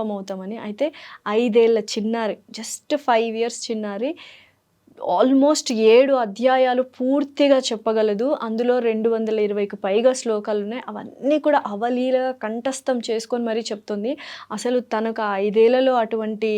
అవుతామని. అయితే 5 ఏళ్ల చిన్నారి, జస్ట్ 5 ఇయర్స్ చిన్నారి ఆల్మోస్ట్ 7 అధ్యాయాలు పూర్తిగా చెప్పగలదు. అందులో 220కి పైగా శ్లోకాలున్నాయి. అవన్నీ కూడా అవలీలగా కంఠస్థం చేసుకొని మరీ చెప్తుంది. అసలు తనకు ఆ 5 ఏళ్లలో అటువంటి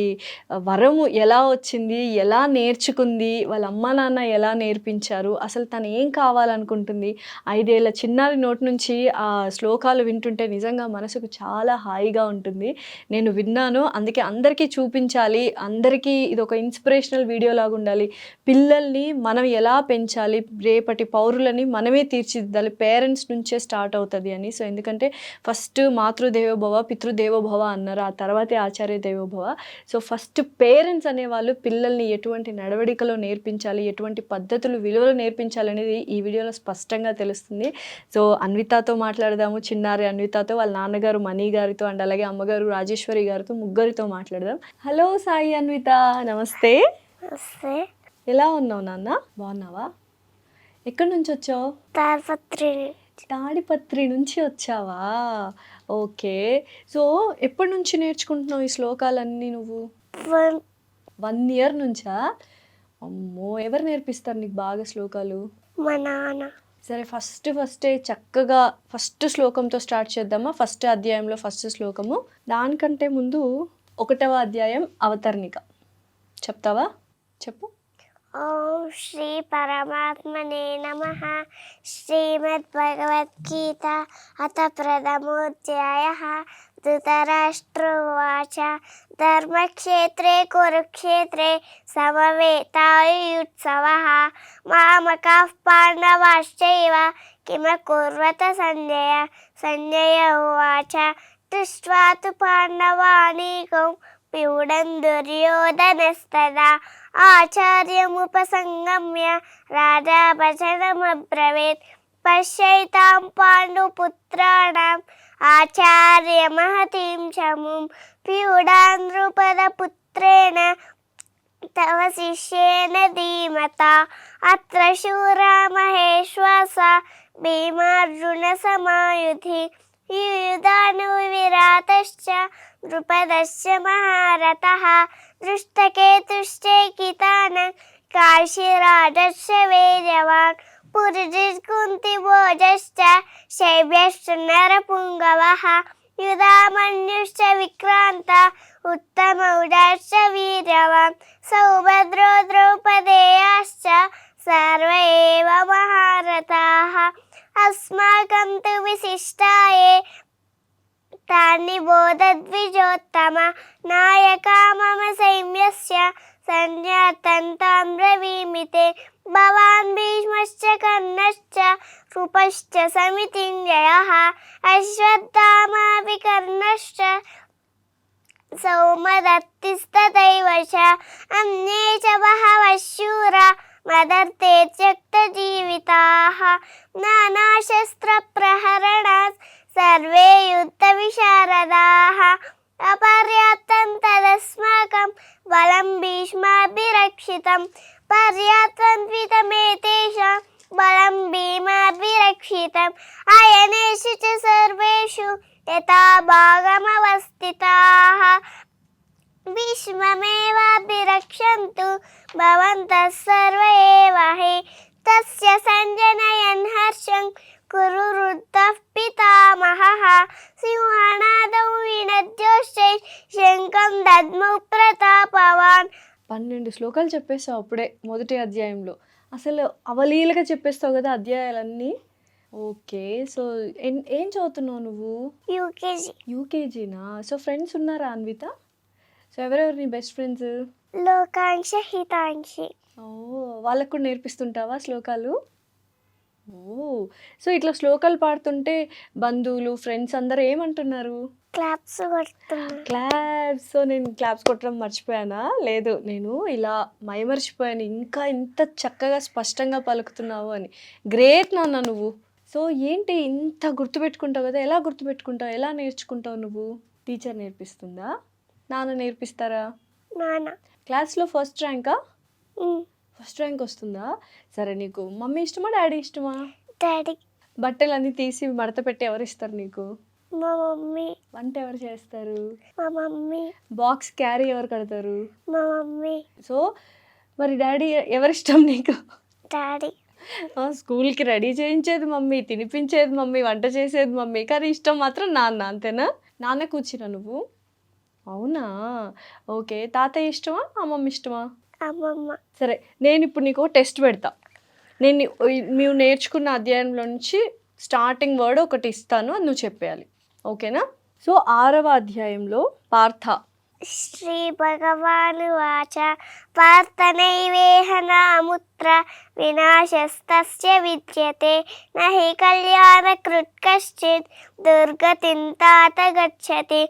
వరము ఎలా వచ్చింది? ఎలా నేర్చుకుంది? వాళ్ళ అమ్మా, నాన్న ఎలా నేర్పించారు? అసలు తను ఏం కావాలనుకుంటుంది? 5 ఏళ్ల చిన్నారి నోటి నుంచి ఆ శ్లోకాలు వింటుంటే నిజంగా మనసుకు చాలా హాయిగా ఉంటుంది. నేను విన్నాను. అందుకే అందరికీ చూపించాలి. అందరికీ ఇదొక ఇన్స్పిరేషనల్ వీడియో లాగా ఉండాలి. పిల్లల్ని మనం ఎలా పెంచాలి, రేపటి పౌరులని మనమే తీర్చిదిద్దాలి, పేరెంట్స్ నుంచే స్టార్ట్ అవుతుంది అని. సో ఎందుకంటే ఫస్ట్ మాతృదేవోభవ పితృదేవోభవ అన్నారు, ఆ తర్వాతే ఆచార్య దేవోభవ. సో ఫస్ట్ పేరెంట్స్ అనేవాళ్ళు పిల్లల్ని ఎటువంటి నడవడికలో నేర్పించాలి, ఎటువంటి పద్ధతులు విలువలు నేర్పించాలి అనేది ఈ వీడియోలో స్పష్టంగా తెలుస్తుంది. సో అన్వితతో మాట్లాడదాము, చిన్నారి అన్వితతో, వాళ్ళ నాన్నగారు మణి గారితో అండ్ అలాగే అమ్మగారు రాజేశ్వరి గారితో, ముగ్గురితో మాట్లాడదాం. హలో సాయి అన్విత, నమస్తే. నమస్తే. ఎలా ఉన్నావు నాన్న? బాగున్నావా? ఎక్కడి నుంచి వచ్చావు? తాడిపత్రి నుంచి వచ్చావా? ఓకే. సో ఎప్పటి నుంచి నేర్చుకుంటున్నావు ఈ శ్లోకాలన్నీ నువ్వు? 1 ఇయర్ నుంచా? అమ్మో, ఎవరు నేర్పిస్తారు నీకు బాగా శ్లోకాలు? మా నాన్న. సరే ఫస్టే చక్కగా ఫస్ట్ శ్లోకంతో స్టార్ట్ చేద్దామా? ఫస్ట్ అధ్యాయంలో ఫస్ట్ శ్లోకము. దానికంటే ముందు 1వ అధ్యాయం అవతరణిక చెప్తావా? చెప్పు. ఓం శ్రీ పరమాత్మనే నమః. శ్రీమద్భగవద్గీత అథ ప్రథమోధ్యాయః. ధృతరాష్ట్రోవాచ ధర్మక్షేత్రే కురుక్షేత్రే సమవేతాయుత్సవః మామకాః పాండవాశ్చైవ కిమకుర్వత సంజయ. సంజయ ఉవాచ దృష్ట్వా తు పాండవానీకం ప్యూఢం దుర్యోధనస్తదా ఆచార్యముపసంగమ్య రాజా వచనమబ్రవీత్. పశ్యైతాం పాండుపుత్రాణం ఆచార్య మహతీం చముం ప్యూఢాన్ నృపదపుత్రేణ తవ శిష్యేన ధీమతా. అత్ర శూరా మహేశ్వాస భీమార్జున సమాయుధి యుయుధాను విరాతశ్చ నృపదశ్చ మహారథః. దృష్టకేతుశ్చైకితానః కాశీరాజశ్చ వేగవాన్ పురుజిత్కుంతిభోజశ్చ శైబ్యశ్చ నరపుంగవః. యుధామన్యుశ్చ విక్రాంత ఉత్తమౌజశ్చ వీర్యవాన్ సౌభద్రో ద్రౌపదేయాశ్చ సర్వ ఏవ మహారథాః. అస్మాకం తు విశిష్టాయే తాని బోధద్విజోత్తమ. నాయకా మమ సైన్యస్య సంజాతంతాం బ్రవీమితే. భవాన్ భీష్మశ్చ కర్ణశ్చ కృపశ్చ సమితింజయః. అశ్వత్థామా వికర్ణశ్చ సౌమదత్తిస్తథైవ చ. అన్యే చ బహవః శూరా మదర్థే త్యక్తజీవితాః. నానాశస్త్రప్రహరణాత్ సర్వే యుద్ధ విశారదాః. అపర్యాప్తం తదస్మాకం బలం భీష్మాభిరక్షితం. పర్యాప్తం త్వితమేతేషాం బలం భీమాభిరక్షితం. అయనేషు చ సర్వేషు యథా భాగమవస్థితాః. భీష్మమేవాభిరక్షन्तు భవంతః సర్వ ఏవ హి. తస్య సంజనయన్ హర్షం కురువృద్ధః పితామహః. సింహనాదం వినద్యోశ్చై శంఖం దద్మౌ ప్రతాపవాన్. 12 శ్లోకాలు చెప్పేస్తావు అప్పుడే మొదటి అధ్యాయంలో. అసలు అవలీలగా చెప్పేస్తావు కదా అధ్యాయాలన్నీ. ఓకే. సో ఏం చదువుతున్నావు నువ్వు? యూకేజీనా? సో ఫ్రెండ్స్ ఉన్నారా అన్విత? సో ఎవరెవరు నీ బెస్ట్ ఫ్రెండ్స్? లోకాంక్ష హితాంక్షి. ఓ, వాళ్ళకు కూడా నేర్పిస్తుంటావా శ్లోకాలు? ఓ, సో ఇట్లా శ్లోకాలు పాడుతుంటే బంధువులు ఫ్రెండ్స్ అందరూ ఏమంటున్నారు? క్లాప్స్ కొడుతున్నా. క్లాప్స్. సో నేను క్లాప్స్ కొట్టడం మర్చిపోయానా? లేదు, నేను ఇలా మైమర్చిపోయాను, ఇంకా ఇంత చక్కగా స్పష్టంగా పలుకుతున్నావు అని. గ్రేట్ నాన్న నువ్వు. సో ఏంటి ఇంత గుర్తుపెట్టుకుంటావు కదా, ఎలా గుర్తుపెట్టుకుంటావు, ఎలా నేర్చుకుంటావు నువ్వు? టీచర్ నేర్పిస్తుందా? నాన్న నేర్పిస్తారా? నాన్న. క్లాస్లో ఫస్ట్ ర్యాంకా? ఫస్ట్ ర్యాంక్ వస్తుందా? సరే, నీకు మమ్మీ ఇష్టమా డాడీ ఇష్టమా? డాడీ. బట్టలన్నీ తీసి మడత పెట్టి ఎవరు ఇస్తారు నీకు? మా మమ్మీ. వంట ఎవరు చేస్తారు? మా మమ్మీ. బాక్స్ క్యారీ ఎవరు కడతారు? మా మమ్మీ. సో మరి డాడీ ఎవరిష్టం నీకు? డాడీ. స్కూల్కి రెడీ చేయించేది మమ్మీ, తినిపించేది మమ్మీ, వంట చేసేది మమ్మీ, కానీ ఇష్టం మాత్రం నాన్న, అంతేనా? నాన్న కూర్చున్నా నువ్వు? అవునా, ఓకే. తాతయ్య ఇష్టమా, అమ్మమ్మ ఇష్టమా? అమ్మమ్మ. సరే, నేను ఇప్పుడు నీకు టెస్ట్ పెడతా. నేను నువ్వు నేర్చుకున్న అధ్యాయంలో నుంచి స్టార్టింగ్ వర్డ్ ఒకటి ఇస్తాను, అది నువ్వు చెప్పేయాలి, ఓకేనా? సో 6వ అధ్యాయంలో పార్థ. శ్రీ భగవానువాచ పార్థనైవేహనాముత్ర వినాశస్తస్య విద్యతే నహి కళ్యాణకృత్ కశ్చిత్ దుర్గతిం తాత గచ్చతి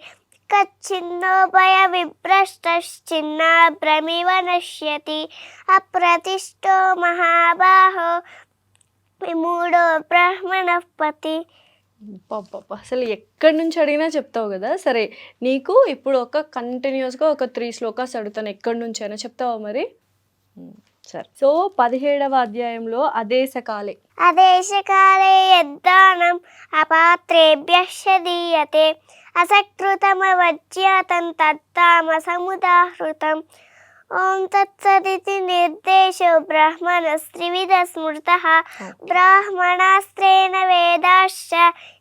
కచ్చిన్నో భయ విభ్రష్టశ్చిన్నాభ్రమివ నశ్యతి అప్రతిష్టో మహాబాహో విమూఢో బ్రహ్మణః పతి. అసలు ఎక్కడి నుంచి అడిగినా చెప్తావు కదా. సరే, నీకు ఇప్పుడు కంటిన్యూస్గా ఒక 3 శ్లోకాస్ అడుగుతాను, ఎక్కడి నుంచి అయినా చెప్తావా మరి? సరే. సో 17వ అధ్యాయంలో అదేశకాలే. అదేశకాలే యద్దానం అపాత్రేభ్యః దీయతే అసకృతమవజ్ఞాతం తత్తామసముదాహృతం. ఓం తత్సదితి నిర్దేశో బ్రహ్మణస్త్రివిధ స్మృతః బ్రాహ్మణాస్త్రేణ వేదాశ్చ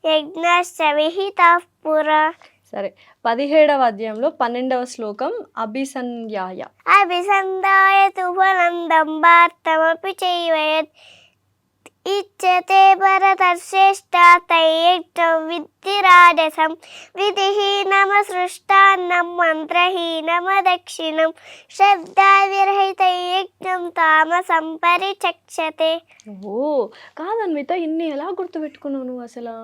యజ్ఞశ్చ విహితః పురా. సరే, 17వ అధ్యాయంలో 12వ శ్లోకం అభిసంధ్యాయ. అభిసంధాయ తు ఫలం దంభార్థమపి చైవయత్ ఇచ్యతే భరతశ్రేష్ఠ తైయజ్ఞం విద్ధి రాజసం విధిహీనమసృష్టాన్నం మంత్రహీనమదక్షిణం శ్రద్ధావిరహితయజ్ఞం తామసం పరిచక్షతే. ఓ కాదన్విత, ఇన్ని ఎలా గుర్తుపెట్టుకున్నావు నువ్వు అసలు?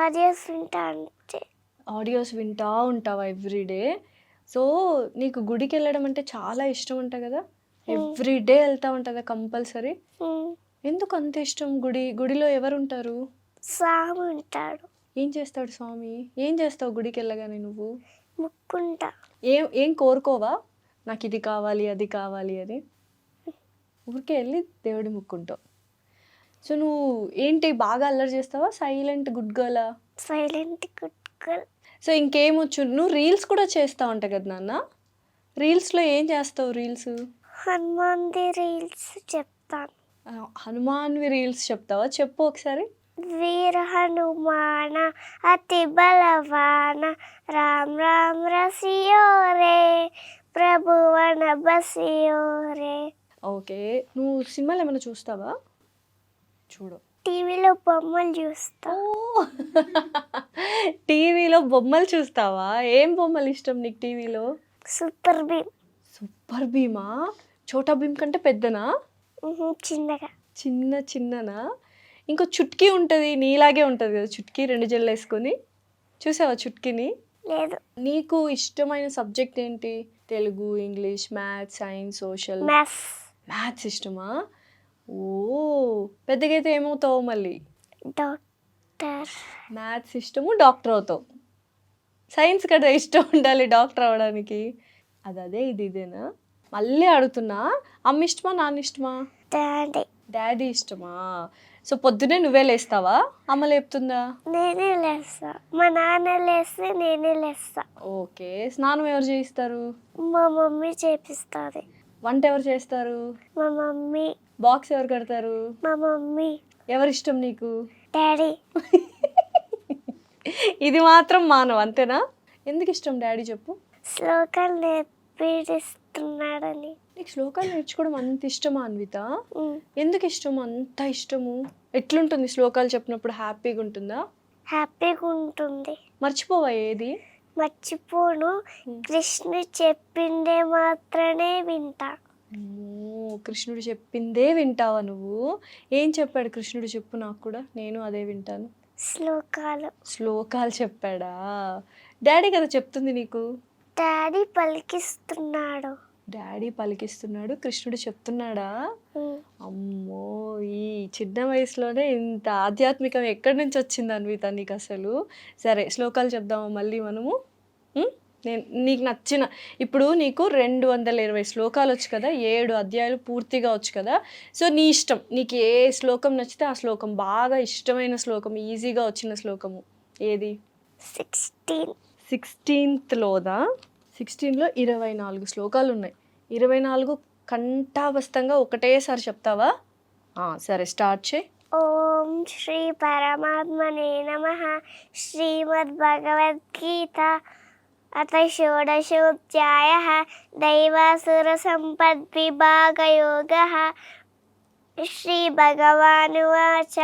ఆడియోస్ వింటా అంటే. ఆడియోస్ వింటా ఉంటావా ఎవ్రీడే? సో నీకు గుడికి వెళ్ళడం అంటే చాలా ఇష్టం అంట కదా, ఎవ్రీడే వెళ్తా ఉంటుందా కంపల్సరీ? ఎందుకు అంత ఇష్టం? గుడిలో ఎవరు ఉంటారు? స్వామి ఉంటాడు. ఏం చేస్తాడు స్వామి? ఏం చేస్తావు గుడికి వెళ్ళగానే నువ్వు? ముక్కుంటా. ఏం కోరుకోవా, నాకు ఇది కావాలి అది కావాలి అని? ఊరికే వెళ్ళి దేవుడి ముక్కుంటావు. సో నువ్వు ఏంటి, బాగా అల్లరి చేస్తావా? సైలెంట్ గుడ్ గర్లా? Silent good girl. సో ఇంకేమొచ్చు? నువ్వు రీల్స్ కూడా చేస్తా ఉంటావు కదా నాన్న. రీల్స్లో ఏం చేస్తావు? రీల్స్ హనుమాన్ది రీల్స్ చెప్తాను. హనుమాన్వి రీల్స్ చెప్తావా? చెప్పు ఒకసారి. వీర హనుమాన అతి బలవాన రామ్ రామ్ రసియో రే ప్రభువన బసియో రే. ఓకే, నువ్వు సినిమాలు ఏమైనా చూస్తావా? చూడు. టీవీలో బొమ్మలు చూస్తా. టీవీలో బొమ్మలు చూస్తావా? ఏం బొమ్మలు ఇష్టం నీకు టీవీలో? సూపర్ భీమ్. సూపర్ భీమా? చోటా భీమ్ కంటే పెద్దనా? చిన్నగా. చిన్ననా? ఇంకో చుట్కీ ఉంటుంది, నీలాగే ఉంటుంది కదా చుట్కీ, 2 జల్లు వేసుకొని. చూసావా చుట్కీని? లేదు. నీకు ఇష్టమైన సబ్జెక్ట్ ఏంటి? Telugu, English, maths, science, social? Maths ఇష్టమా? ఓ పెద్దగా అయితే ఏమవుతావు మళ్ళీ? డాక్టర్. మ్యాథ్స్ ఇష్టము, డాక్టర్ అవుతావు. సైన్స్ కదా ఇష్టం ఉండాలి డాక్టర్ అవ్వడానికి. అదే ఇదేనా? మళ్ళీ అడుగుతున్నా, అమ్మ ఇష్టమా నాన్న ఇష్టమా? డాడీ. డాడీ ఇష్టమా? సో పొద్దునే నువ్వే లేస్తావా, అమ్మ లేపుతుందా? నేనే లేస్తా. మా నాన్న లేస్తే నేనే లేస్తా. ఓకే, స్నానం ఎవరు చేయిస్తారు? మా మమ్మీ చేపిస్తుంది. వంట ఎవరు చేస్తారు? మా మమ్మీ. బాక్స్ ఎవరు కడతారు? మా మమ్మీ. ఎవరు ఇష్టం నీకు? డాడీ. ఇది మాత్రం మానవ, అంతేనా? ఎందుకు ఇష్టం డాడీ చెప్పు? శ్లోకాలు నేర్పిస్తున్నాడని. నీకు శ్లోకాలు నేర్చుకోవడం అంత ఇష్టమా అన్విత? ఎందుకు ఇష్టం, అంత ఇష్టము? ఎట్లుంటుంది శ్లోకాలు చెప్పినప్పుడు? హ్యాపీగా ఉంటుందా? హ్యాపీగా ఉంటుంది. మర్చిపోవా ఏది? మర్చిపోను. కృష్ణుడు చెప్పిందే మాత్రమే వింటా. కృష్ణుడు చెప్పిందే వింటావా నువ్వు? ఏం చెప్పాడు కృష్ణుడు చెప్పు నాకు కూడా, నేను అదే వింటాను. శ్లోకాలు చెప్పాడా? డాడీ కదా చెప్తుంది నీకు. డాడీ పలికిస్తున్నాడు. కృష్ణుడు చెప్తున్నాడా? అమ్మో, ఈ చిన్న వయసులోనే ఇంత ఆధ్యాత్మికం ఎక్కడి నుంచి వచ్చింది అన్విత నీకు అసలు? సరే, శ్లోకాలు చెప్దామా మళ్ళీ మనము? నీకు నచ్చిన, ఇప్పుడు నీకు 220 శ్లోకాలు వచ్చు కదా, 7 అధ్యాయాలు పూర్తిగా వచ్చు కదా. సో నీ ఇష్టం, నీకు ఏ శ్లోకం నచ్చితే ఆ శ్లోకం, బాగా ఇష్టమైన శ్లోకం, ఈజీగా వచ్చిన శ్లోకము ఏది? 16. 16th లో 24 శ్లోకాలు ఉన్నాయి. 24 కంఠాబద్ధంగా ఒకటేసారి చెప్తావా? సరే స్టార్ట్ చేయి. ఓం శ్రీ పరమాత్మనే నమః. శ్రీమద్భగవద్గీత అథ షోడశోధ్యాయః. దైవాసురసంపద్విభాగయోగः. శ్రీభగవానువాచ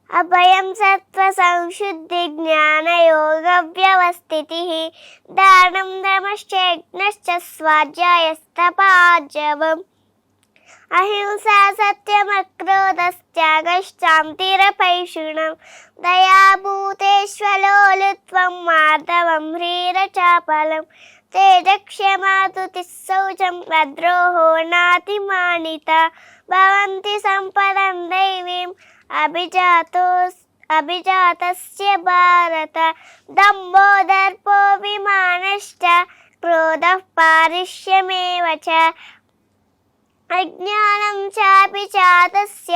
అభయం సత్వసంశుద్ధి జ్ఞానయోగవ్యవస్థితిః. దానం దమశ్చ స్వాధ్యాయస్తపాజవం. అహింసా సత్యమక్రోధశ్చాగశ్చాంతిరపైషుణం. దయాభూతేష్వలోలుత్వం మాధవం హ్రీరచాపలం. తేజక్షమాతుతిః శౌచం అద్రోహో నాతిమానిత. భవంతి సంపదం దైవీం అభిజాతస్య భారత. దంభో దర్పో విమానశ్చ క్రోధః పారిష్యమేవ చ. అజ్ఞానం చాపి చాతస్య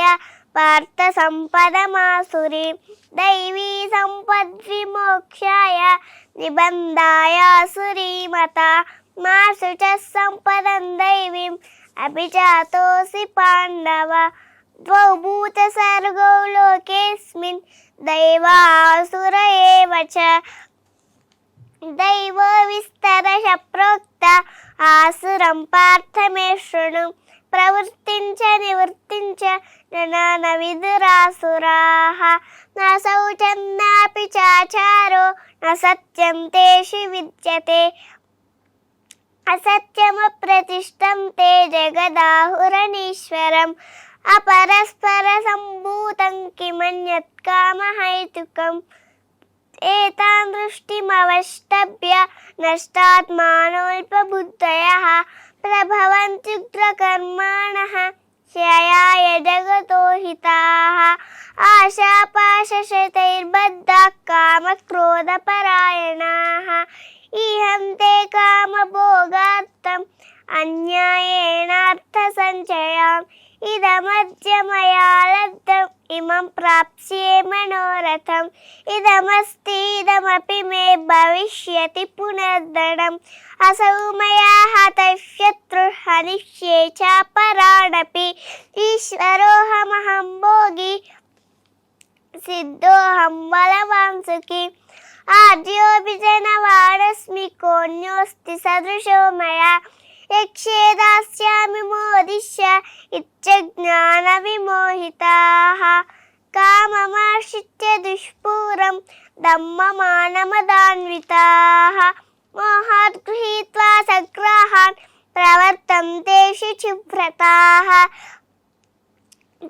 పార్థ సంపదమాసురీ. దైవీ సంపద్విమోక్షాయ నిబంధాయాసురీమత. మాసు చ సంపదం దైవీం అభిజాతోసి పాండవ. ద్వౌ భూత సర్గౌ లోకేస్మిన్ దైవాసుర ఏవ చ. దైవో విస్తరశ ప్రోక్త ఆసురం పార్థ మే శృణు. ప్రవృత్తించ నివృత్తించ జనాన విదురాసురాః. న శౌచం నాపి చాచారో న సత్యం తేషు విద్యతే. అసత్యమప్రతిష్టం తే జగదాహురనీశ్వరం. అపరస్పర సంభూతం కిమన్యత్ కామహైతుకం. ఏతాన్ దృష్టిమవష్టభ్య నష్టాత్మానోల్పబుద్ధయః. ప్రభవంత్యుగ్రకర్మాణః క్షయాయ జగతో హితాః. ఆశాపాశశతైర్బద్ధాః కామక్రోధపరాయణాః. ఈహంతే కామభోగార్థం అన్యాయేనార్థసంచయాం. ఇదమద్య మయా లబ్ధం ఇమం ప్రాప్స్యే మనోరథం. ఇదమస్తి మే భవిష్యతి పునర్ధనం. అసౌ మయా హతః శత్రుః హనిష్యే చాపరాణపి. ఈశ్వరోహమహం భోగి సిద్ధోహం బలవాన్ సుఖీ. ఆద్యోపి జనవాడస్మి కోన్యోస్తి సదృశో మయా. యక్షే దాస్యామి మోదిష్య ఇత్యజ్ఞాన విమోహితాః. కామమాశ్రిత్య దుష్పూరం దమ్మమానమదాన్వితాః. మోహాత్ గృహీత్వా సగ్రాహాన్ ప్రవర్తంతే శుచివ్రతాః.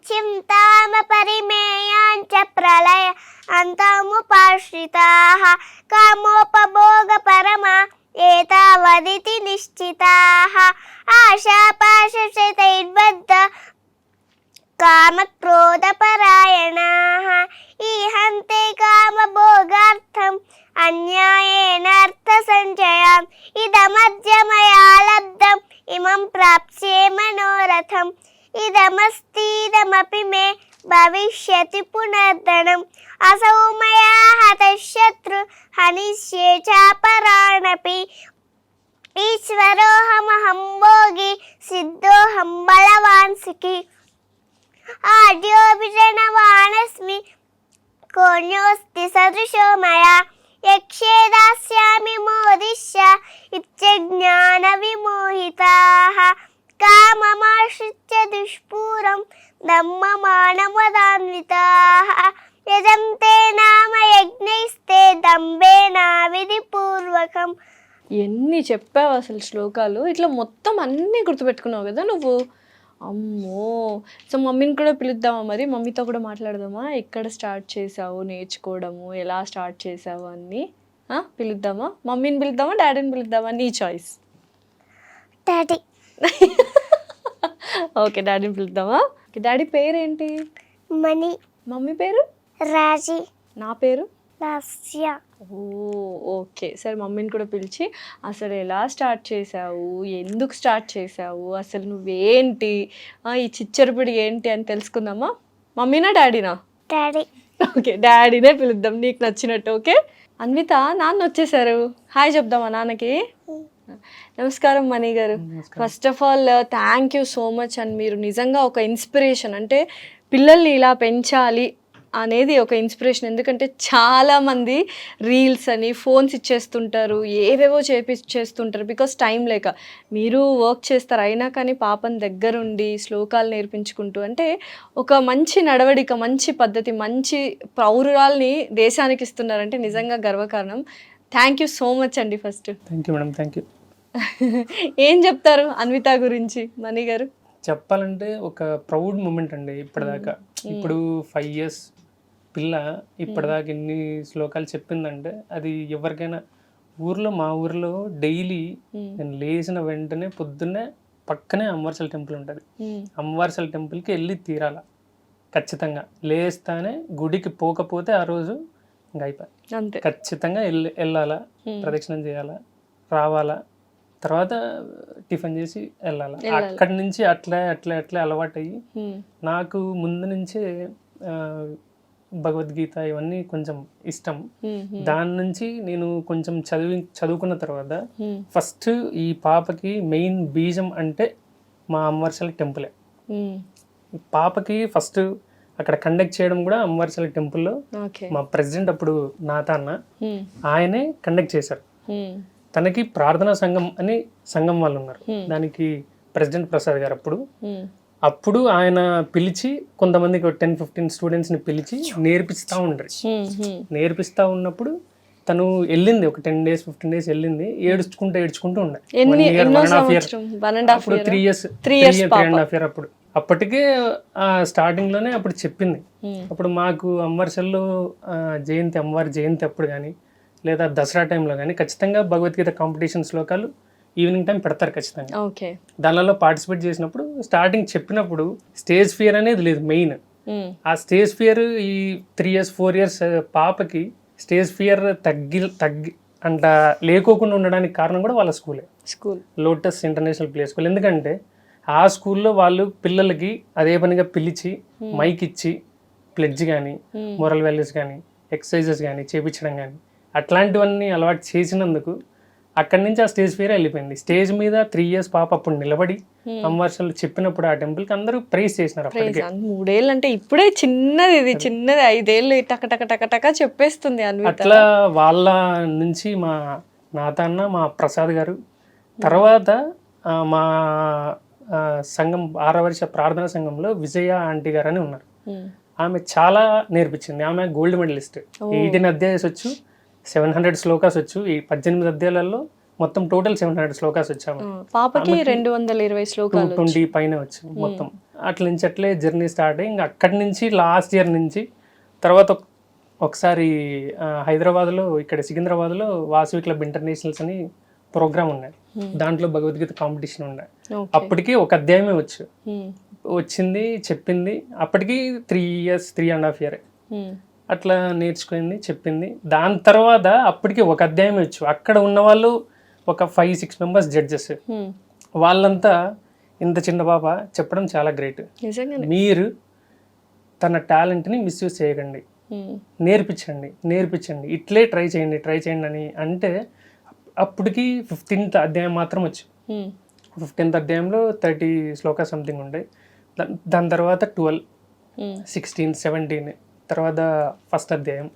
చింతామపరిమేయాञ्च ప్రళయ అంతముపాశ్రితాః. కామోపభోగపరమా ఏతావదితి నిశ్చితాః. ఆశాపాశశతైర్బద్ధ కామక్రోధపరాయణాః. ఈహంతే కామభోగార్థం అన్యాయేనార్థసంచయాం. ఇదమద్య మయా లబ్ధం ఇమం ప్రాప్స్యే మనోరథం. ఇదమస్తి మే భవిష్యతి పునర్ధనం. అసౌ మయా హతః శత్రు హనిష్యే చాపరాణపి. ఈశ్వరోహమహం భోగి సిద్ధోహం బలవాన్ సుఖీ. ఆద్యోపి జనవానస్మి కోన్యోస్తి సదృశో మయా. యక్షే దాస్యామి మోదిష్య ఇత్యజ్ఞాన విమోహితాః. కామమాశ్రిత్య దుష్పూరం దమ్మమానమదాన్వితాః. యజంతే నామ యజ్ఞైస్తే దంభేన విధిపూర్వకం. ఎన్ని చెప్పావు అసలు శ్లోకాలు. ఇట్లా మొత్తం అన్నీ గుర్తుపెట్టుకున్నావు కదా నువ్వు. అమ్మో. సో మమ్మీని కూడా పిలుద్దామా మరి? మమ్మీతో కూడా మాట్లాడదామా? ఎక్కడ స్టార్ట్ చేసావు నేర్చుకోవడము, ఎలా స్టార్ట్ చేసావు అన్నీ పిలుద్దామా? మమ్మీని పిలుద్దామా డాడీని పిలుద్దామా? నీ చాయిస్. డాడీ. ఓకే డాడీని పిలుద్దామా? డాడీ పేరేంటి? మణి. మమ్మీ పేరు? రాజీ. నా పేరు? లాస్య. ఓకే. సరే మమ్మీని కూడా పిలిచి అసలు ఎలా స్టార్ట్ చేసావు, ఎందుకు స్టార్ట్ చేసావు, అసలు నువ్వేంటి, ఈ చిచ్చరపిడి ఏంటి అని తెలుసుకుందామా? మమ్మీనా డాడీనా? డాడీ. ఓకే డాడీనే పిలుద్దాం నీకు నచ్చినట్టు. ఓకే అన్విత నాన్న వచ్చేసారు, హాయ్ చెప్దామా నాన్నకి. నమస్కారం మణి గారు. First of all thank you so much. And మీరు నిజంగా ఒక ఇన్స్పిరేషన్. అంటే పిల్లల్ని ఇలా పెంచాలి అనేది ఒక ఇన్స్పిరేషన్. ఎందుకంటే చాలామంది రీల్స్ అని ఫోన్స్ ఇచ్చేస్తుంటారు, ఏవేవో చేస్తుంటారు బికాస్ టైం లేక. మీరు వర్క్ చేస్తారు, అయినా కానీ పాపని దగ్గరుండి శ్లోకాలు నేర్పించుకుంటూ, అంటే ఒక మంచి నడవడిక, మంచి పద్ధతి, మంచి పౌరురాల్ని దేశానికి ఇస్తున్నారంటే నిజంగా గర్వకారణం. థ్యాంక్ యూ సో మచ్ అండి. First thank you madam, thank you. ఏం చెప్తారు అన్విత గురించి మణి గారు? చెప్పాలంటే ఒక ప్రౌడ్ మూమెంట్ అండి. ఇప్పటిదాకా ఇప్పుడు 5 years పిల్ల ఇప్పటిదాకా ఎన్ని శ్లోకాలు చెప్పిందంటే అది ఎవరికైనా మా ఊర్లో డైలీ నేను లేచిన వెంటనే పొద్దున్నే పక్కనే అమ్మవార్సల టెంపుల్ ఉంటుంది. అమ్మవార్సల టెంపుల్కి వెళ్ళి తీరాల ఖచ్చితంగా. లేస్తానే గుడికి పోకపోతే ఆ రోజు ఇంకా అయిపోయి ఖచ్చితంగా వెళ్ళాలా, ప్రదక్షిణం చేయాలా, రావాలా, తర్వాత టిఫిన్ చేసి వెళ్ళాలా. అక్కడి నుంచి అట్లా అట్లా అట్లా అలవాటు అయ్యి నాకు ముందు నుంచే భగవద్గీత ఇవన్నీ కొంచెం ఇష్టం. దాని నుంచి నేను కొంచెం చదువుకున్న తర్వాత ఫస్ట్ ఈ పాపకి మెయిన్ బీజం అంటే మా అమ్మవార్సల టెంపులే. పాపకి ఫస్ట్ అక్కడ కండక్ట్ చేయడం కూడా అమ్మవార్సల టెంపుల్లో మా ప్రెసిడెంట్ అప్పుడు నాతాన్న ఆయనే కండక్ట్ చేశారు. తనకి ప్రార్థనా సంఘం అని సంఘం వాళ్ళు ఉన్నారు, దానికి ప్రెసిడెంట్ ప్రసాద్ గారు. అప్పుడు ఆయన పిలిచి కొంతమందికి 10-15 స్టూడెంట్స్ని పిలిచి నేర్పిస్తూ ఉంటారు. నేర్పిస్తూ ఉన్నప్పుడు తను వెళ్ళింది ఒక 10 days 15 days వెళ్ళింది, ఏడ్చుకుంటూ ఉండే. 1.5 year, అప్పుడు 3 years 3.5 year. అప్పటికే స్టార్టింగ్ లోనే అప్పుడు చెప్పింది. అప్పుడు మాకు అమ్మవార్సల్లో జయంతి, అమ్మవారి జయంతి అప్పుడు కానీ లేదా దసరా టైంలో కానీ ఖచ్చితంగా భగవద్గీత కాంపిటీషన్ శ్లోకాలు ఈవినింగ్ టైం పెడతారు ఖచ్చితంగా. దానిలో పార్టిసిపేట్ చేసినప్పుడు స్టార్టింగ్ చెప్పినప్పుడు స్టేజ్ ఫియర్ అనేది లేదు మెయిన్. ఆ స్టేజ్ ఫియర్ ఈ 3 years 4 years పాపకి స్టేజ్ ఫియర్ తగ్గి అంట లేకోకుండా ఉండడానికి కారణం కూడా వాళ్ళ school lotus international play school. ఎందుకంటే ఆ స్కూల్లో వాళ్ళు పిల్లలకి అదే పనిగా పిలిచి మైక్ ఇచ్చి ప్లెడ్జ్ కానీ మోరల్ వాల్యూస్ కానీ ఎక్సర్సైజెస్ కానీ చేయించడం కానీ అట్లాంటివన్నీ అలవాటు చేసినందుకు అక్కడి నుంచి ఆ స్టేజ్ ఫియర్ వెళ్ళిపోయింది. స్టేజ్ మీద 3 years పాప అప్పుడు నిలబడి అమ్మవార్సలు చెప్పినప్పుడు ఆ టెంపుల్కి అందరూ ప్రైజ్ చేసినారు. 3 ఏళ్ళు అంటే ఇప్పుడే చిన్నది, ఇది చిన్నది. 5 ఏళ్ళు టక చెప్పేస్తుంది. అట్లా వాళ్ళ నుంచి మా నాతాన్న, మా ప్రసాద్ గారు, తర్వాత మా సంఘం 6వ వర్ష ప్రార్థనా సంఘంలో విజయ ఆంటీ గారు అని ఉన్నారు. ఆమె చాలా నేర్పించింది. ఆమె గోల్డ్ మెడలిస్ట్. 18 అధ్యాయాలు వచ్చు, 700 శ్లోకాస్ వచ్చు. ఈ 18 అధ్యాయాలలో మొత్తం టోటల్ 700 శ్లోకాస్ వచ్చాము. పాపకి 220 శ్లోకాలు 20 పైన వచ్చు మొత్తం. అట్ల నుంచి అట్లే జర్నీ స్టార్ట్ అయ్యి ఇంకా అక్కడి నుంచి లాస్ట్ ఇయర్ నుంచి తర్వాత ఒకసారి హైదరాబాద్లో ఇక్కడ సికింద్రాబాద్లో వాసవి క్లబ్ ఇంటర్నేషనల్స్ అని ప్రోగ్రామ్ ఉన్నాయి. దాంట్లో భగవద్గీత కాంపిటీషన్ ఉన్నాయి. అప్పటికి ఒక అధ్యాయమే వచ్చింది చెప్పింది. అప్పటికి 3 years 3.5 years అట్లా నేర్చుకుంది చెప్పింది. దాని తర్వాత అప్పటికి ఒక అధ్యాయమే వచ్చు. అక్కడ ఉన్న వాళ్ళు ఒక 5-6 members జడ్జెస్. వాళ్ళంతా ఇంత చిన్న పాప చెప్పడం చాలా గ్రేట్. మీరు తన టాలెంట్ని మిస్యూజ్ చేయకండి, నేర్పించండి, ఇట్లే ట్రై చేయండి అని అంటే అప్పటికి 15th అధ్యాయం మాత్రం వచ్చు. 15th అధ్యాయంలో 30 శ్లోకాస్ సంథింగ్ ఉండే. దాని తర్వాత 12, 16, 17, తర్వాత 1st అధ్యాయం,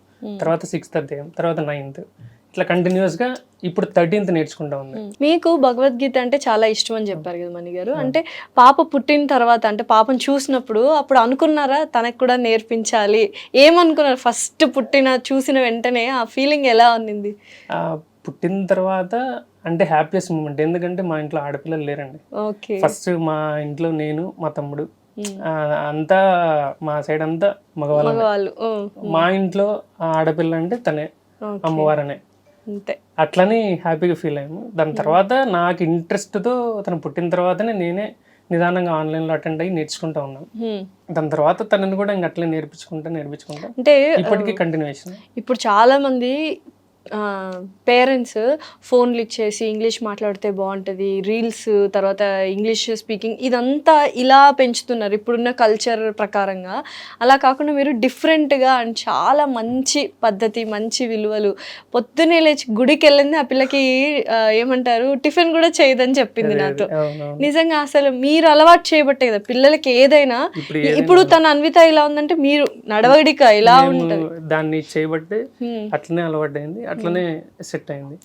తర్వాత 6th అధ్యాయం, తర్వాత 9th, ఇట్లా కంటిన్యూస్గా ఇప్పుడు 13th నేర్చుకుంటా ఉంది. మీకు భగవద్గీత అంటే చాలా ఇష్టం అని చెప్పారు కదా మణి గారు. అంటే పాప పుట్టిన తర్వాత, అంటే పాపను చూసినప్పుడు అప్పుడు అనుకున్నారా తనకు కూడా నేర్పించాలి? ఏమనుకున్నారు ఫస్ట్ చూసిన వెంటనే? ఆ ఫీలింగ్ ఎలా ఉన్నింది? పుట్టిన తర్వాత అంటే హ్యాపీయెస్ట్ మూమెంట్. ఎందుకంటే మా ఇంట్లో ఆడపిల్లలు లేరండి. ఫస్ట్ మా ఇంట్లో నేను, మా తమ్ముడు, అంతా మా సైడ్ అంతా మగవాళ్ళు. మా ఇంట్లో ఆడపిల్ల అంటే తనే, అమ్మవారనే. అట్లని హ్యాపీగా ఫీల్ అయ్యాము. దాని తర్వాత నాకు ఇంట్రెస్ట్తో తను పుట్టిన తర్వాతనే నేనే నిదానంగా ఆన్లైన్లో అటెండ్ అయ్యి నేర్చుకుంటా ఉన్నాను. దాని తర్వాత తనని కూడా ఇంక అట్లే నేర్పించుకుంటా అంటే ఇప్పటికీ కంటిన్యూషన్. ఇప్పుడు చాలా మంది పేరెంట్స్ ఫోన్లు ఇచ్చేసి ఇంగ్లీష్ మాట్లాడితే బాగుంటుంది, రీల్స్, తర్వాత ఇంగ్లీష్ స్పీకింగ్, ఇదంతా ఇలా పెంచుతున్నారు ఇప్పుడున్న కల్చర్ ప్రకారంగా. అలా కాకుండా మీరు డిఫరెంట్గా అండ్ చాలా మంచి పద్ధతి, మంచి విలువలు, పొద్దున్నే లేచి గుడికి వెళ్ళింది ఆ పిల్లకి ఏమంటారు టిఫిన్ కూడా చేయదని చెప్పింది నాతో. నిజంగా అసలు మీరు అలవాటు చేయబట్టే కదా పిల్లలకి ఏదైనా. ఇప్పుడు తన అన్విత ఇలా ఉందంటే మీరు నడవడిక ఇలా ఉంటుంది, దాన్ని చేయబట్టి అట్లనే అలవాటు అయింది, అట్లనే సెట్ అయింది.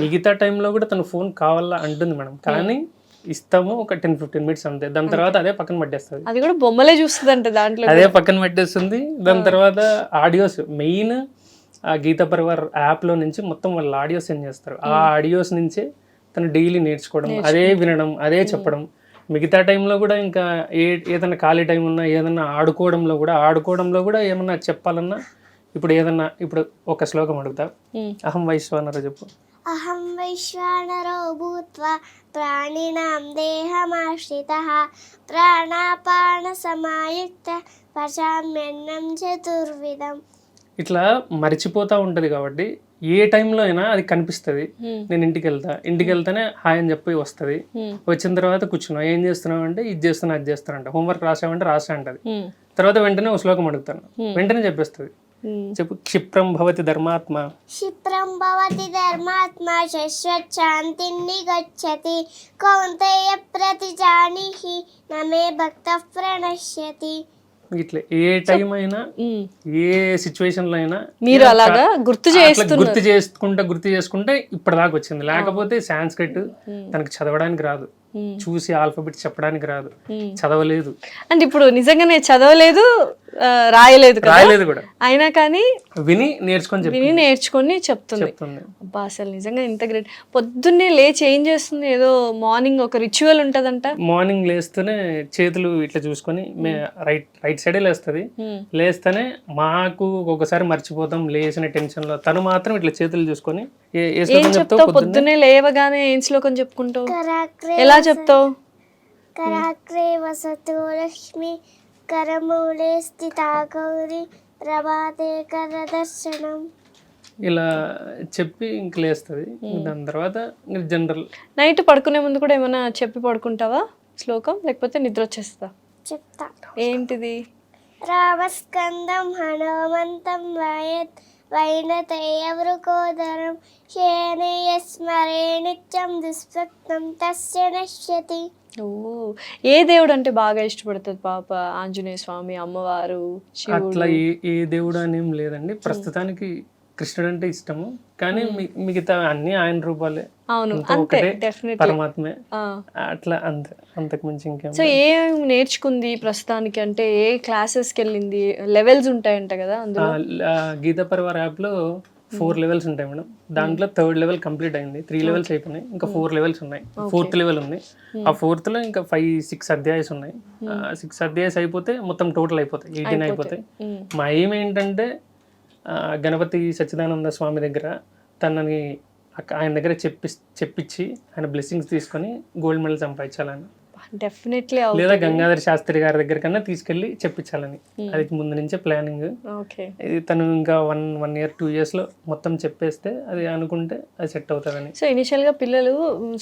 మిగతా టైంలో కూడా తను ఫోన్ కావాలా అంటుంది మేడం, కానీ ఇస్తాము ఒక 10-15 మినిట్స్ అంతే, దాని తర్వాత అదే పక్కన పట్టేస్తుంది. అది కూడా బొమ్మలే చూస్తుంది అంటే దాంట్లో అదే పక్కన పెట్టేస్తుంది. దాని తర్వాత ఆడియోస్, మెయిన్ ఆ గీతా పరివార్ యాప్లో నుంచి మొత్తం వాళ్ళు ఆడియోస్ సెండ్ చేస్తారు. ఆ ఆడియోస్ నుంచే తను డైలీ నేర్చుకోవడం, అదే వినడం, అదే చెప్పడం. మిగతా టైంలో కూడా ఇంకా ఏదైనా ఖాళీ టైం ఉన్నా, ఏదన్నా ఆడుకోవడంలో కూడా ఏమన్నా చెప్పాలన్నా, ఇప్పుడు ఏదన్నా, ఇప్పుడు ఒక శ్లోకం అడుగుతా, అహం వైశ్వానర చెప్పు. అహం వైశ్వానరో భూత్వా ప్రాణినాం దేహమాశ్రితః ప్రాణాపాన సమాయుక్త పచామ్యన్నం చతుర్విధం. ఇట్లా మర్చిపోతూ ఉంటుంది కాబట్టి ఏ టైంలో అయినా అది కనిపిస్తుంది. నేను ఇంటికి వెళ్తానే హాయ్ అని చెప్పి వస్తుంది. వచ్చిన తర్వాత కూర్చున్నావు, ఏం చేస్తున్నావు అంటే ఇది చేస్తున్నా అది చేస్తున్నా అంట. హోంవర్క్ రాసావంటే రాసా అంటది. తర్వాత వెంటనే ఒక శ్లోకం అడుగుతాను, వెంటనే చెప్పేస్తుంది. చెప్పు. క్షిప్రం భవతి ధర్మాత్మ, క్షిప్రం భవతి ధర్మాత్మ శశ్వత్ శాంతిని గచ్చతి కౌంతేయ ప్రతిజానిహి నమే భక్తః ప్రణశ్యతి. ఇట్లా ఏ టైం అయినా, ఏ సిచ్యువేషన్ లో అయినా మీరు అలాగా గుర్తు చేసుకుంటే ఇప్పటిదాకా వచ్చింది. లేకపోతే సాంస్క్రిట్ తనకు చదవడానికి రాదు, చూసి ఆల్ఫాబెట్ చెప్పడానికి రాదు, చదవలేదు. అంటే ఇప్పుడు నిజంగానే చదవలేదు, రాయలేదు కూడా, అయినా కానీ విని నేర్చుకొని చెప్తుంది. అబ్బా అసలు నిజంగా ఇంత గ్రేట్. పొద్దున్నే లేచి ఏం చేస్తుంది? ఏదో మార్నింగ్ ఒక రిచువల్ ఉంటదంట. మార్నింగ్ లేస్తేనే చేతులు ఇట్లా చూసుకొని, రైట్ సైడే లేస్తుంది. లేస్తేనే మాకు ఒకసారి మర్చిపోతాం లేచిన టెన్షన్ లో, తను మాత్రం ఇట్లా చేతులు చూసుకొని ఏం చెప్తావు? పొద్దున్నే లేవగానే ఏం శ్లోకం చెప్పుకుంటావు? ఎలా చెప్తావు? కరాగ్రే వసతు లక్ష్మి కరమూలే స్థితా గౌరి ప్రభాతే కరదర్శనం. ఇలా చెప్పి ఇంక లేస్తుంది. దాని తర్వాత జనరల్ నైట్ పడుకునే ముందు కూడా ఏమైనా చెప్పి పడుకుంటావా శ్లోకం, లేకపోతే నిద్ర వచ్చేస్తా? చెప్తా. ఏంటిది? రామస్కందం హనుమంతం వయత్ వైనతేయ వృకోదరం శయనేయ స్మరే నిత్యం దుస్వప్నం తస్య నశ్యతి. ఓ, ఏ దేవుడు అంటే బాగా ఇష్టపడుతుంది పాప? ఆంజనేయ స్వామి, అమ్మవారు, అట్లా ఏ దేవుడు అనేం లేదండి. ప్రస్తుతానికి కృష్ణుడు అంటే ఇష్టము, కానీ మిగతా అన్ని ఆయన రూపాలే. అవును, అంతే, పరమాత్మే. అట్లా అంతకు మించి ఇంకేం. సో ఏం నేర్చుకుంది ప్రస్తుతానికి? అంటే ఏ క్లాసెస్కి వెళ్ళింది? లెవెల్స్ ఉంటాయంట కదా అందులో? గీతా పరివార్ యాప్ లో 4 లెవెల్స్ ఉంటాయి మేడం. దాంట్లో 3rd లెవెల్ కంప్లీట్ అయింది. 3 లెవెల్స్ అయిపోయినాయి, ఇంకా 4 లెవెల్స్ ఉన్నాయి. 4th లెవెల్ ఉంది. ఆ 4th లో ఇంకా 5-6 అధ్యాయస్ ఉన్నాయి. 6 అధ్యాయస్ అయిపోతే మొత్తం టోటల్ అయిపోతాయి, 18 అయిపోతాయి. మా ఎయిమ్ ఏంటంటే గణపతి సచ్చిదానంద స్వామి దగ్గర తనని ఆయన దగ్గర చెప్పించి ఆయన బ్లెస్సింగ్స్ తీసుకొని గోల్డ్ మెడల్ సంపాదించాలని, డెఫినెట్లీ, లేదా గంగాధర శాస్త్రి గారి దగ్గర కన్నా తీసుకెళ్లి చెప్పించాలని. అది ముందు నుంచే ప్లానింగ్. ఇది తను ఇంకా 1 year 2 years లో మొత్తం చెప్పేస్తే అది అనుకుంటే అది సెట్ అవుతుందని. సో ఇనిషియల్ గా పిల్లలు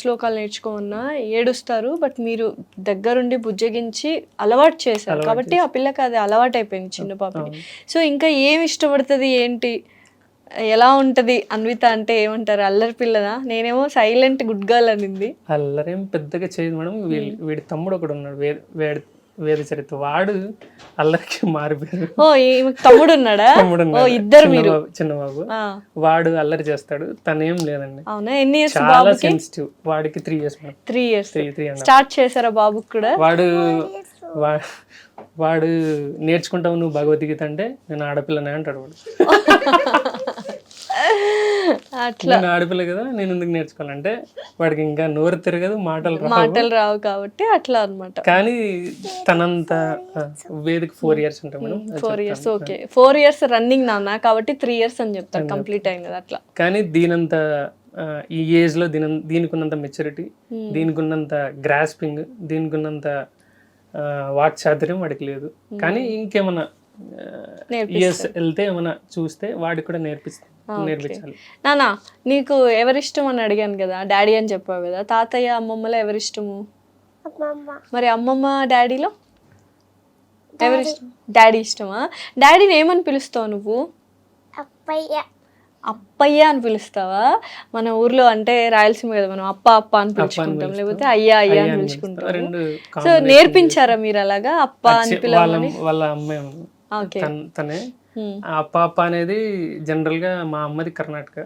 శ్లోకాలు నేర్చుకోమన్నా ఏడుస్తారు, బట్ మీరు దగ్గరుండి బుజ్జగించి అలవాటు చేశారు కాబట్టి ఆ పిల్లకి అది అలవాటు అయిపోయింది, చిన్న పాపకి. సో ఇంకా ఏమి ఇష్టపడుతుంది ఏంటి, ఎలా ఉంటది అన్విత అంటే? ఏమంటారు, అల్లరి పిల్లదా? నేనేమో సైలెంట్ గుడ్ గర్ల్ అనింది. అల్లరేం పెద్దగా చేయదు మేడం. వీడి తమ్ముడు ఒకడు ఉన్నాడు, వేద చరిత్ర, వాడు అల్లరికి మారిపోయాడు. ఓ, తమ్ముడు ఉన్నాడా? ఓ, ఇద్దరు మీరు? చిన్నబాబు. వాడు అల్లరి చేస్తాడు, తనేం లేదండి. అవునా? ఎన్ని ఇయర్స్? చాలా సెన్సిటివ్. వాడికి 3 years మేడం. 3 years స్టార్ట్ చేశారా బాబుకి కూడా? వాడు నేర్చుకుంటావు నువ్వు భగవద్గీత అంటే, నేను ఆడపిల్లనే అంటాడు వాడు. అట్లా ఆడపిల్ల కదా, నేను ఎందుకు నేర్చుకోవాలంటే వాడికి ఇంకా నోరు తిరగదు, మాటలు రావు కాబట్టి అట్లా అన్నమాట. కానీ తనంత వేదిక 4 years ఉంటాయి madam. 4 years, okay. 4 years running నాన్న కాబట్టి 3 years అని చెప్తారు, కంప్లీట్ అయింది కదా అట్లా. కానీ దీనంత ఈ ఏజ్ లో దీనికి ఉన్నంత మెచ్యూరిటీ, దీనికి ఉన్నంత గ్రాస్పింగ్, దీనికి ఉన్నంత వాక్చాతుర్యం వాడికి లేదు. కానీ ఇంకేమన్నా ఇయర్స్ వెళ్తే ఏమైనా చూస్తే వాడికి కూడా నేర్పించాలి. నానా నీకు ఎవరిష్టం అని అడిగాను కదా, డాడీ అని చెప్పావు కదా, తాతయ్య అమ్మమ్మలో ఎవరిష్టము? అమ్మమ్మ. మరి అమ్మమ్మ డాడీలో ఎవరిష్టం? డాడీ ఇష్టమా? డాడీని ఏమని పిలుస్తావు నువ్వు? అప్పయ్య. అప్పయ్య అని పిలుస్తావా? మన ఊర్లో అంటే రాయలసీమ కదా, మనం అప్ప అప్ప అని పిలుచుకుంటాం, లేకపోతే అయ్యా అయ్యా అని పిలుచుకుంటాం. సో నేర్పించారా మీరు అలాగా అప్ప అని పిలవాలని? వాళ్ళ అమ్మాయి తనే అప్ప అప్ప అనేది జనరల్ గా మా అమ్మది కర్ణాటక,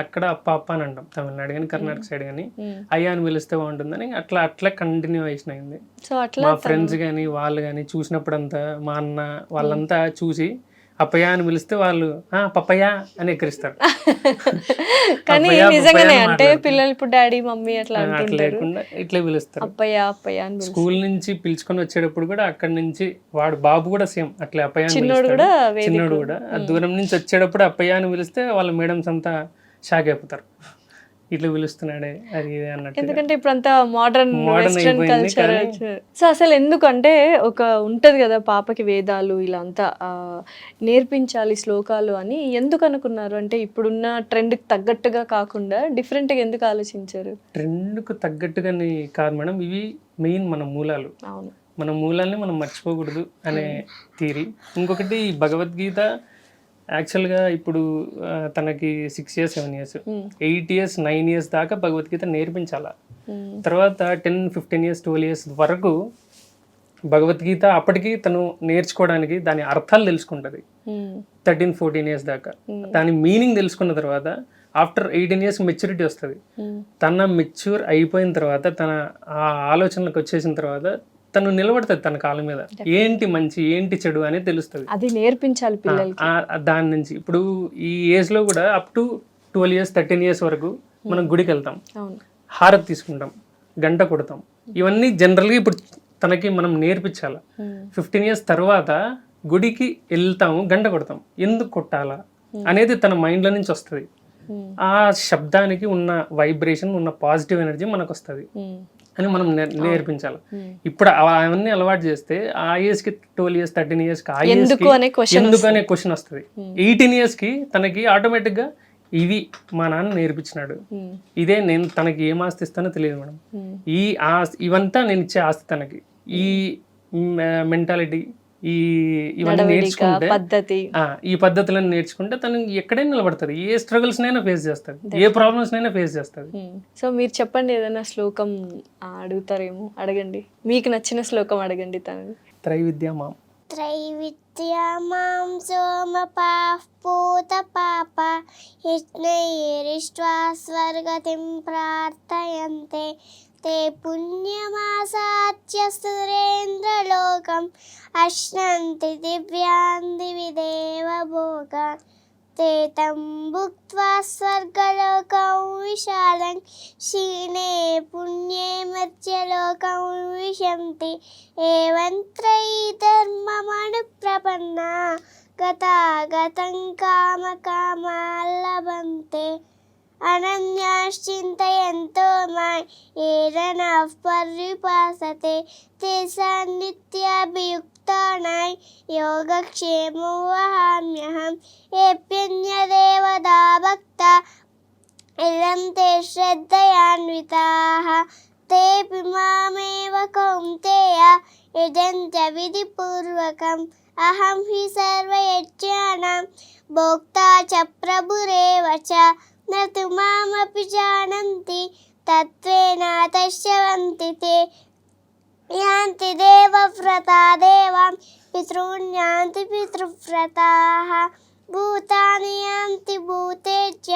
అక్కడ అప్ప అప్ప అని అంటాం తమిళనాడు కానీ కర్ణాటక సైడ్ కానీ, అయ్యా అని పిలిస్తే బాగుంటుందని అట్లా కంటిన్యూయేషన్ అయింది. సో అట్లా మా ఫ్రెండ్స్ కానీ వాళ్ళు కానీ చూసినప్పుడంతా మా అన్న వాళ్ళంతా చూసి అప్పయ్య అని పిలిస్తే వాళ్ళు పప్పయ్య అని ఎక్కరిస్తారు. కానీ నిజంగానే అంటే పిల్లలు ఇప్పుడు డాడీ మమ్మీ అట్లా లేకుండా ఇట్లా పిలుస్తారు, అప్పయ్య అప్పయ్య అని. స్కూల్ నుంచి పిలుచుకొని వచ్చేటప్పుడు కూడా అక్కడి నుంచి వాడు బాబు కూడా సేమ్ అట్లా అప్పయ్య అని చిన్నోడు కూడా ఆ దూరం నుంచి వచ్చేటప్పుడు అప్పయ్య అని పిలిస్తే వాళ్ళ మేడమ్స్ అంతా షాక్ అయిపోతారు, ఇట్లా పిలుస్తున్నాడే అది అన్నట్టు. ఎందుకంటే ఇప్పుడు అంతా మోడర్న్ వెస్ట్రన్ కల్చర్. సో అసలు ఎందుకంటే ఒక ఉంటది కదా పాపకి వేదాలు ఇలా అంతా నేర్పించాలి శ్లోకాలు అని ఎందుకు అనుకున్నారు? అంటే ఇప్పుడున్న ట్రెండ్ కి తగ్గట్టుగా కాకుండా డిఫరెంట్ గా ఎందుకు ఆలోచించారు? ట్రెండ్ కు తగ్గట్టుగా కాదు మేడం, ఇవి మెయిన్ మన మూలాలు. అవును, మన మూలాల్ని మనం మర్చిపోకూడదు అనే థియరీ. ఇంకొకటి భగవద్గీత యాక్చువల్గా ఇప్పుడు తనకి 6 years 7 years 8 years 9 years దాకా భగవద్గీత నేర్పించాల. తర్వాత 10 15 years 12 years వరకు భగవద్గీత అప్పటికి తను నేర్చుకోవడానికి దాని అర్థాలు తెలుసుకుంటుంది. 13 14 years దాకా దాని మీనింగ్ తెలుసుకున్న తర్వాత ఆఫ్టర్ 18 years మెచ్యూరిటీ వస్తుంది. తన మెచ్యూర్ అయిపోయిన తర్వాత తన ఆ ఆలోచనలకు వచ్చేసిన తర్వాత తను నిలబడుతుంది తన కాళ్ళ మీద, ఏంటి మంచి ఏంటి చెడు అనేది తెలుస్తుంది. అది నేర్పించాలి పిల్లలకి. దాని నుంచి ఇప్పుడు ఈ ఏజ్ లో కూడా అప్ టు 12 years 13 years వరకు మనం గుడికి వెళ్తాం, హారతి తీసుకుంటాం, గంట కొడతాం, ఇవన్నీ జనరల్గా ఇప్పుడు తనకి మనం నేర్పించాలి. 15 years తర్వాత గుడికి వెళ్తాము, గంట కొడతాం, ఎందుకు కొట్టాలా అనేది తన మైండ్లో నుంచి వస్తుంది. ఆ శబ్దానికి ఉన్న వైబ్రేషన్ ఉన్న పాజిటివ్ ఎనర్జీ మనకు వస్తుంది అని మనం నేర్పించాలి. ఇప్పుడు అవన్నీ అలవాటు చేస్తే ఆ ఏజ్ కి 12 years 13 years కి ఎందుకు అనే క్వశ్చన్ వస్తుంది. 18 years కి తనకి ఆటోమేటిక్ గా ఇవి మా నాన్న నేర్పించినాడు, ఇదే నేను తనకి ఏం ఆస్తి ఇస్తానో తెలియదు మేడం, ఈ ఇవంతా నేను ఇచ్చే ఆస్తి తనకి, ఈ మెంటాలిటీ ఇవన్నీ నేర్చుకుంటే ఈ పద్ధతులను నేర్చుకుంటే తను ఎక్కడైనా నిలబడుతుంది, ఏ స్ట్రగుల్స్ నైనా ఫేస్ చేస్తుంది, ఏ ప్రాబ్లమ్స్ నైనా ఫేస్ చేస్తుంది. సో మీరు చెప్పండి, ఏదైనా శ్లోకం అడుగుతారేమో, అడగండి, మీకు నచ్చిన శ్లోకం అడగండి. తను త్రైవిద్యామాం త్రైవిద్యామాం సోమపాః పూత పాప యజ్ఞైరిష్ట్వా స్వర్గతిం ప్రార్థయంతే ते पुण्यमासाच्य सुरेन्द्रलोकम् अश्नन्ति दिव्यान् दिवि देवभोगान् ते तं भुक्त्वा स्वर्गलोकं विशालं क्षीणे पुण्ये मर्त्यलोकं विशन्ति एवं त्रयी धर्ममनुप्रपन्ना गतागतं कामकामा लभन्ते अनन्याश्चिन्तयन्तो मां ये जनाः पर्युपासते तेषां नित्याभियुक्तानां योगक्षेमो वहाम्यहम् येऽप्यन्यदेवता भक्ता इदन्ते श्रद्धयान्विताः तेऽपि मामेव कौन्तेय यजन्त विधिपूर्वकम् अहं हि सर्वयज्ञानां भोक्ता च प्रभुरेव च न तु मामपि जानन्ति तत्त्वेन तस्यवन्ति ते यान्ति देवव्रता देवां पितॄन् यान्ति पितृव्रताः భూతాని యాంతి భూతేజ్య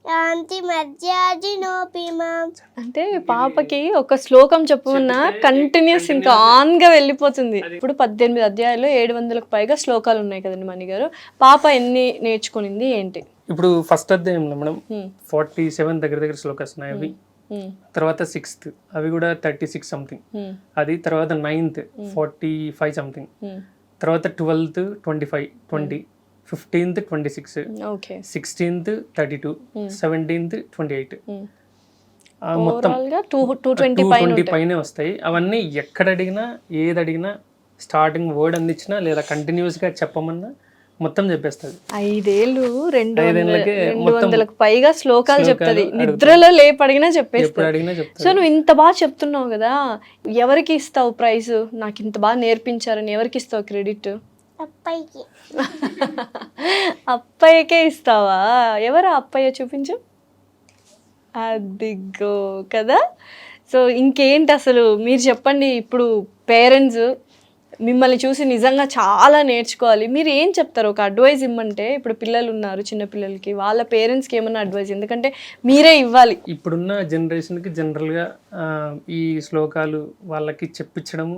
యాంతి మధ్యాజినోపి మాం. అంటే పాపకి ఒక శ్లోకం చెప్పమన్నా కంటిన్యూస్ ఇంకా ఆన్ గా వెళ్ళిపోతుంది. ఇప్పుడు 18 అధ్యాయాలు 700కు పైగా శ్లోకాలు ఉన్నాయి కదండి మణి గారు. పాప ఎన్ని నేర్చుకునింది ఏంటి? ఇప్పుడు ఫస్ట్ అధ్యాయంలో మనం 47 దగ్గర శ్లోకాస్ ఉన్నాయి, అవి తర్వాత 6th అవి కూడా 36 సంథింగ్, అది తర్వాత 9th 45 సంథింగ్, తర్వాత 12th 25 20, 15th 26, 16th 32, 17th 28, మొత్తం 220 పైనే వస్తాయి. అవన్నీ ఎక్కడ అడిగినా ఏది అడిగినా స్టార్టింగ్ వర్డ్ అందించినా లేదా కంటిన్యూస్గా చెప్పమన్నా మొత్తం చెప్పేస్తుంది. 5 ఏళ్ళు 5 ఏళ్ళకే మొత్తం 200కు పైగా శ్లోకాలు చెప్తుంది. అడుగుతుంది. నిద్రలో లేపడిగినా ఎప్పుడు చెప్పేస్తుంది. అడిగినా సో చెప్తాను. నువ్వు ఇంత బాగా చెప్తున్నావు కదా, ఎవరికి ఇస్తావు ప్రైజ్? నాకు ఇంత బాగా నేర్పించారని ఎవరికి ఇస్తావు క్రెడిట్? అప్పయ్యకి. అప్పయ్యకే ఇస్తావా? ఎవరు అప్పయ్య చూపించు. అదిగో కదా. సో ఇంకేంటి అసలు మీరు చెప్పండి. ఇప్పుడు పేరెంట్స్ మిమ్మల్ని చూసి నిజంగా చాలా నేర్చుకోవాలి. మీరు ఏం చెప్తారు? ఒక అడ్వైజ్ ఇమ్మంటే, ఇప్పుడు పిల్లలు ఉన్నారు, చిన్న పిల్లలకి, వాళ్ళ పేరెంట్స్కి ఏమన్నా అడ్వైజ్, ఎందుకంటే మీరే ఇవ్వాలి. ఇప్పుడున్న జనరేషన్కి జనరల్గా ఈ శ్లోకాలు వాళ్ళకి చెప్పించడము,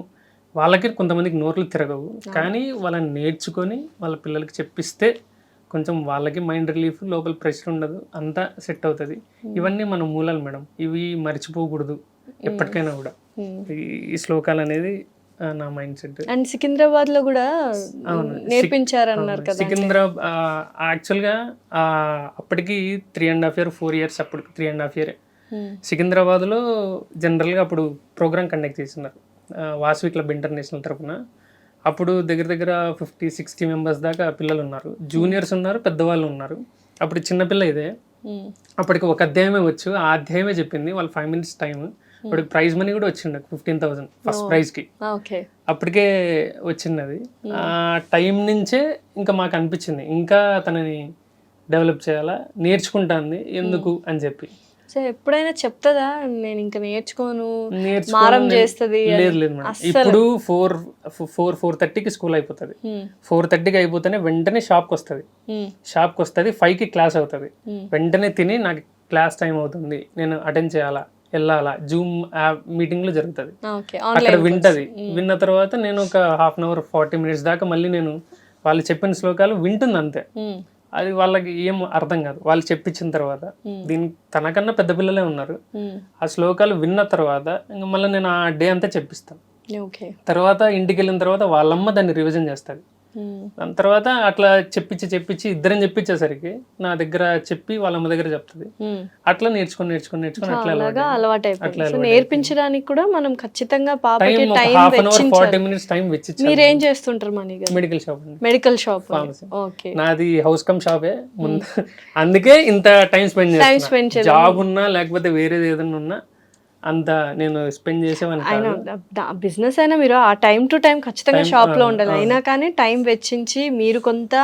వాళ్ళకి కొంతమందికి నోర్లు తిరగవు, కానీ వాళ్ళని నేర్చుకొని వాళ్ళ పిల్లలకి చెప్పిస్తే కొంచెం వాళ్ళకి మైండ్ రిలీఫ్, లోపల ప్రెషర్ ఉండదు, అంతా సెట్ అవుతుంది. ఇవన్నీ మన మూలాలు మేడం, ఇవి మర్చిపోకూడదు ఎప్పటికైనా కూడా. ఈ శ్లోకాలు అనేది నా మైండ్ సెట్. అండ్ సికింద్రాబాద్ లో కూడా నేర్పించారన్నారు కదా. సికింద్రాబాద్ యాక్చువల్గా అప్పటికి 3.5 years 4 years, అప్పుడు 3.5 years సికింద్రాబాద్లో జనరల్గా అప్పుడు ప్రోగ్రామ్ కండక్ట్ చేస్తున్నారు వాసవి క్లబ్ ఇంటర్నేషనల్ తరఫున. అప్పుడు దగ్గర దగ్గర 50-60 members దాకా పిల్లలు ఉన్నారు, జూనియర్స్ ఉన్నారు, పెద్దవాళ్ళు ఉన్నారు. అప్పుడు చిన్నపిల్ల ఇదే, అప్పటికి ఒక అధ్యాయమే వచ్చు, ఆ అధ్యాయమే చెప్పింది. వాళ్ళు 5 minutes టైం. అప్పటికి ప్రైజ్ మనీ కూడా వచ్చింది 15,000 ఫస్ట్ ప్రైజ్కి. అప్పటికే వచ్చింది. ఆ టైం నుంచే ఇంకా మాకు అనిపించింది ఇంకా తనని డెవలప్ చేయాలా, నేర్చుకుంటాంది ఎందుకు అని చెప్పి. సో ఎప్పుడైనా చెప్తుందా నేను ఇంకా నేర్చుకోను, మారం చేస్తుంది? లేదు లేదు మేడం. ఇప్పుడు 4:30కి స్కూల్ అయిపోతుంది. 4:30కి అయిపోతేనే వెంటనే షాప్కి వస్తుంది. 5కి క్లాస్ అవుతుంది. వెంటనే తిని నాకు క్లాస్ టైం అవుతుంది, నేను అటెండ్ చేయాలా, వెళ్ళాలా, జూమ్ మీటింగ్ లో జరుగుతుంది, అక్కడ వింటది. విన్న తర్వాత నేను ఒక 1/2 hour 40 minutes దాకా మళ్ళీ నేను వాళ్ళు చెప్పిన శ్లోకాలు వింటుంది అంతే. అది వాళ్ళకి ఏం అర్థం కాదు వాళ్ళు చెప్పించిన తర్వాత. దీనికి తనకన్నా పెద్ద పిల్లలే ఉన్నారు. ఆ శ్లోకాలు విన్న తర్వాత ఇంకా మళ్ళీ నేను ఆ డే అంతా చెప్పిస్తాను. తర్వాత ఇంటికి వెళ్ళిన తర్వాత వాళ్ళమ్మ దాన్ని రివిజన్ చేస్తుంది. దాని తర్వాత అట్లా చెప్పించి ఇద్దరం చెప్పించేసరికి నా దగ్గర చెప్పి వాళ్ళమ్మ దగ్గర చెప్తుంది. అట్లా నేర్చుకొని అట్లా అలవాటు. నేర్పించడానికి కూడా మనం ఖచ్చితంగా పాపకి టైం 40 minutes టైం వెచ్చించాలి. మీరు ఏం చేస్తుంటారు? Money medical shop. ఓకే, నాది హౌస్ కమ్ షాపే ముందు, అందుకే ఇంత టైం స్పెండ్ చేస్తాను. జాబ్ ఉన్నా లేకపోతే వేరేది ఏదైనా ఉన్నా అంత నేను స్పెండ్ చేసేవాడిని. బిజినెస్ అయినా మీరు ఆ టైం టు టైం ఖచ్చితంగా షాప్ లో ఉండాలి. అయినా కానీ టైం వెచ్చించి మీరు కొంత,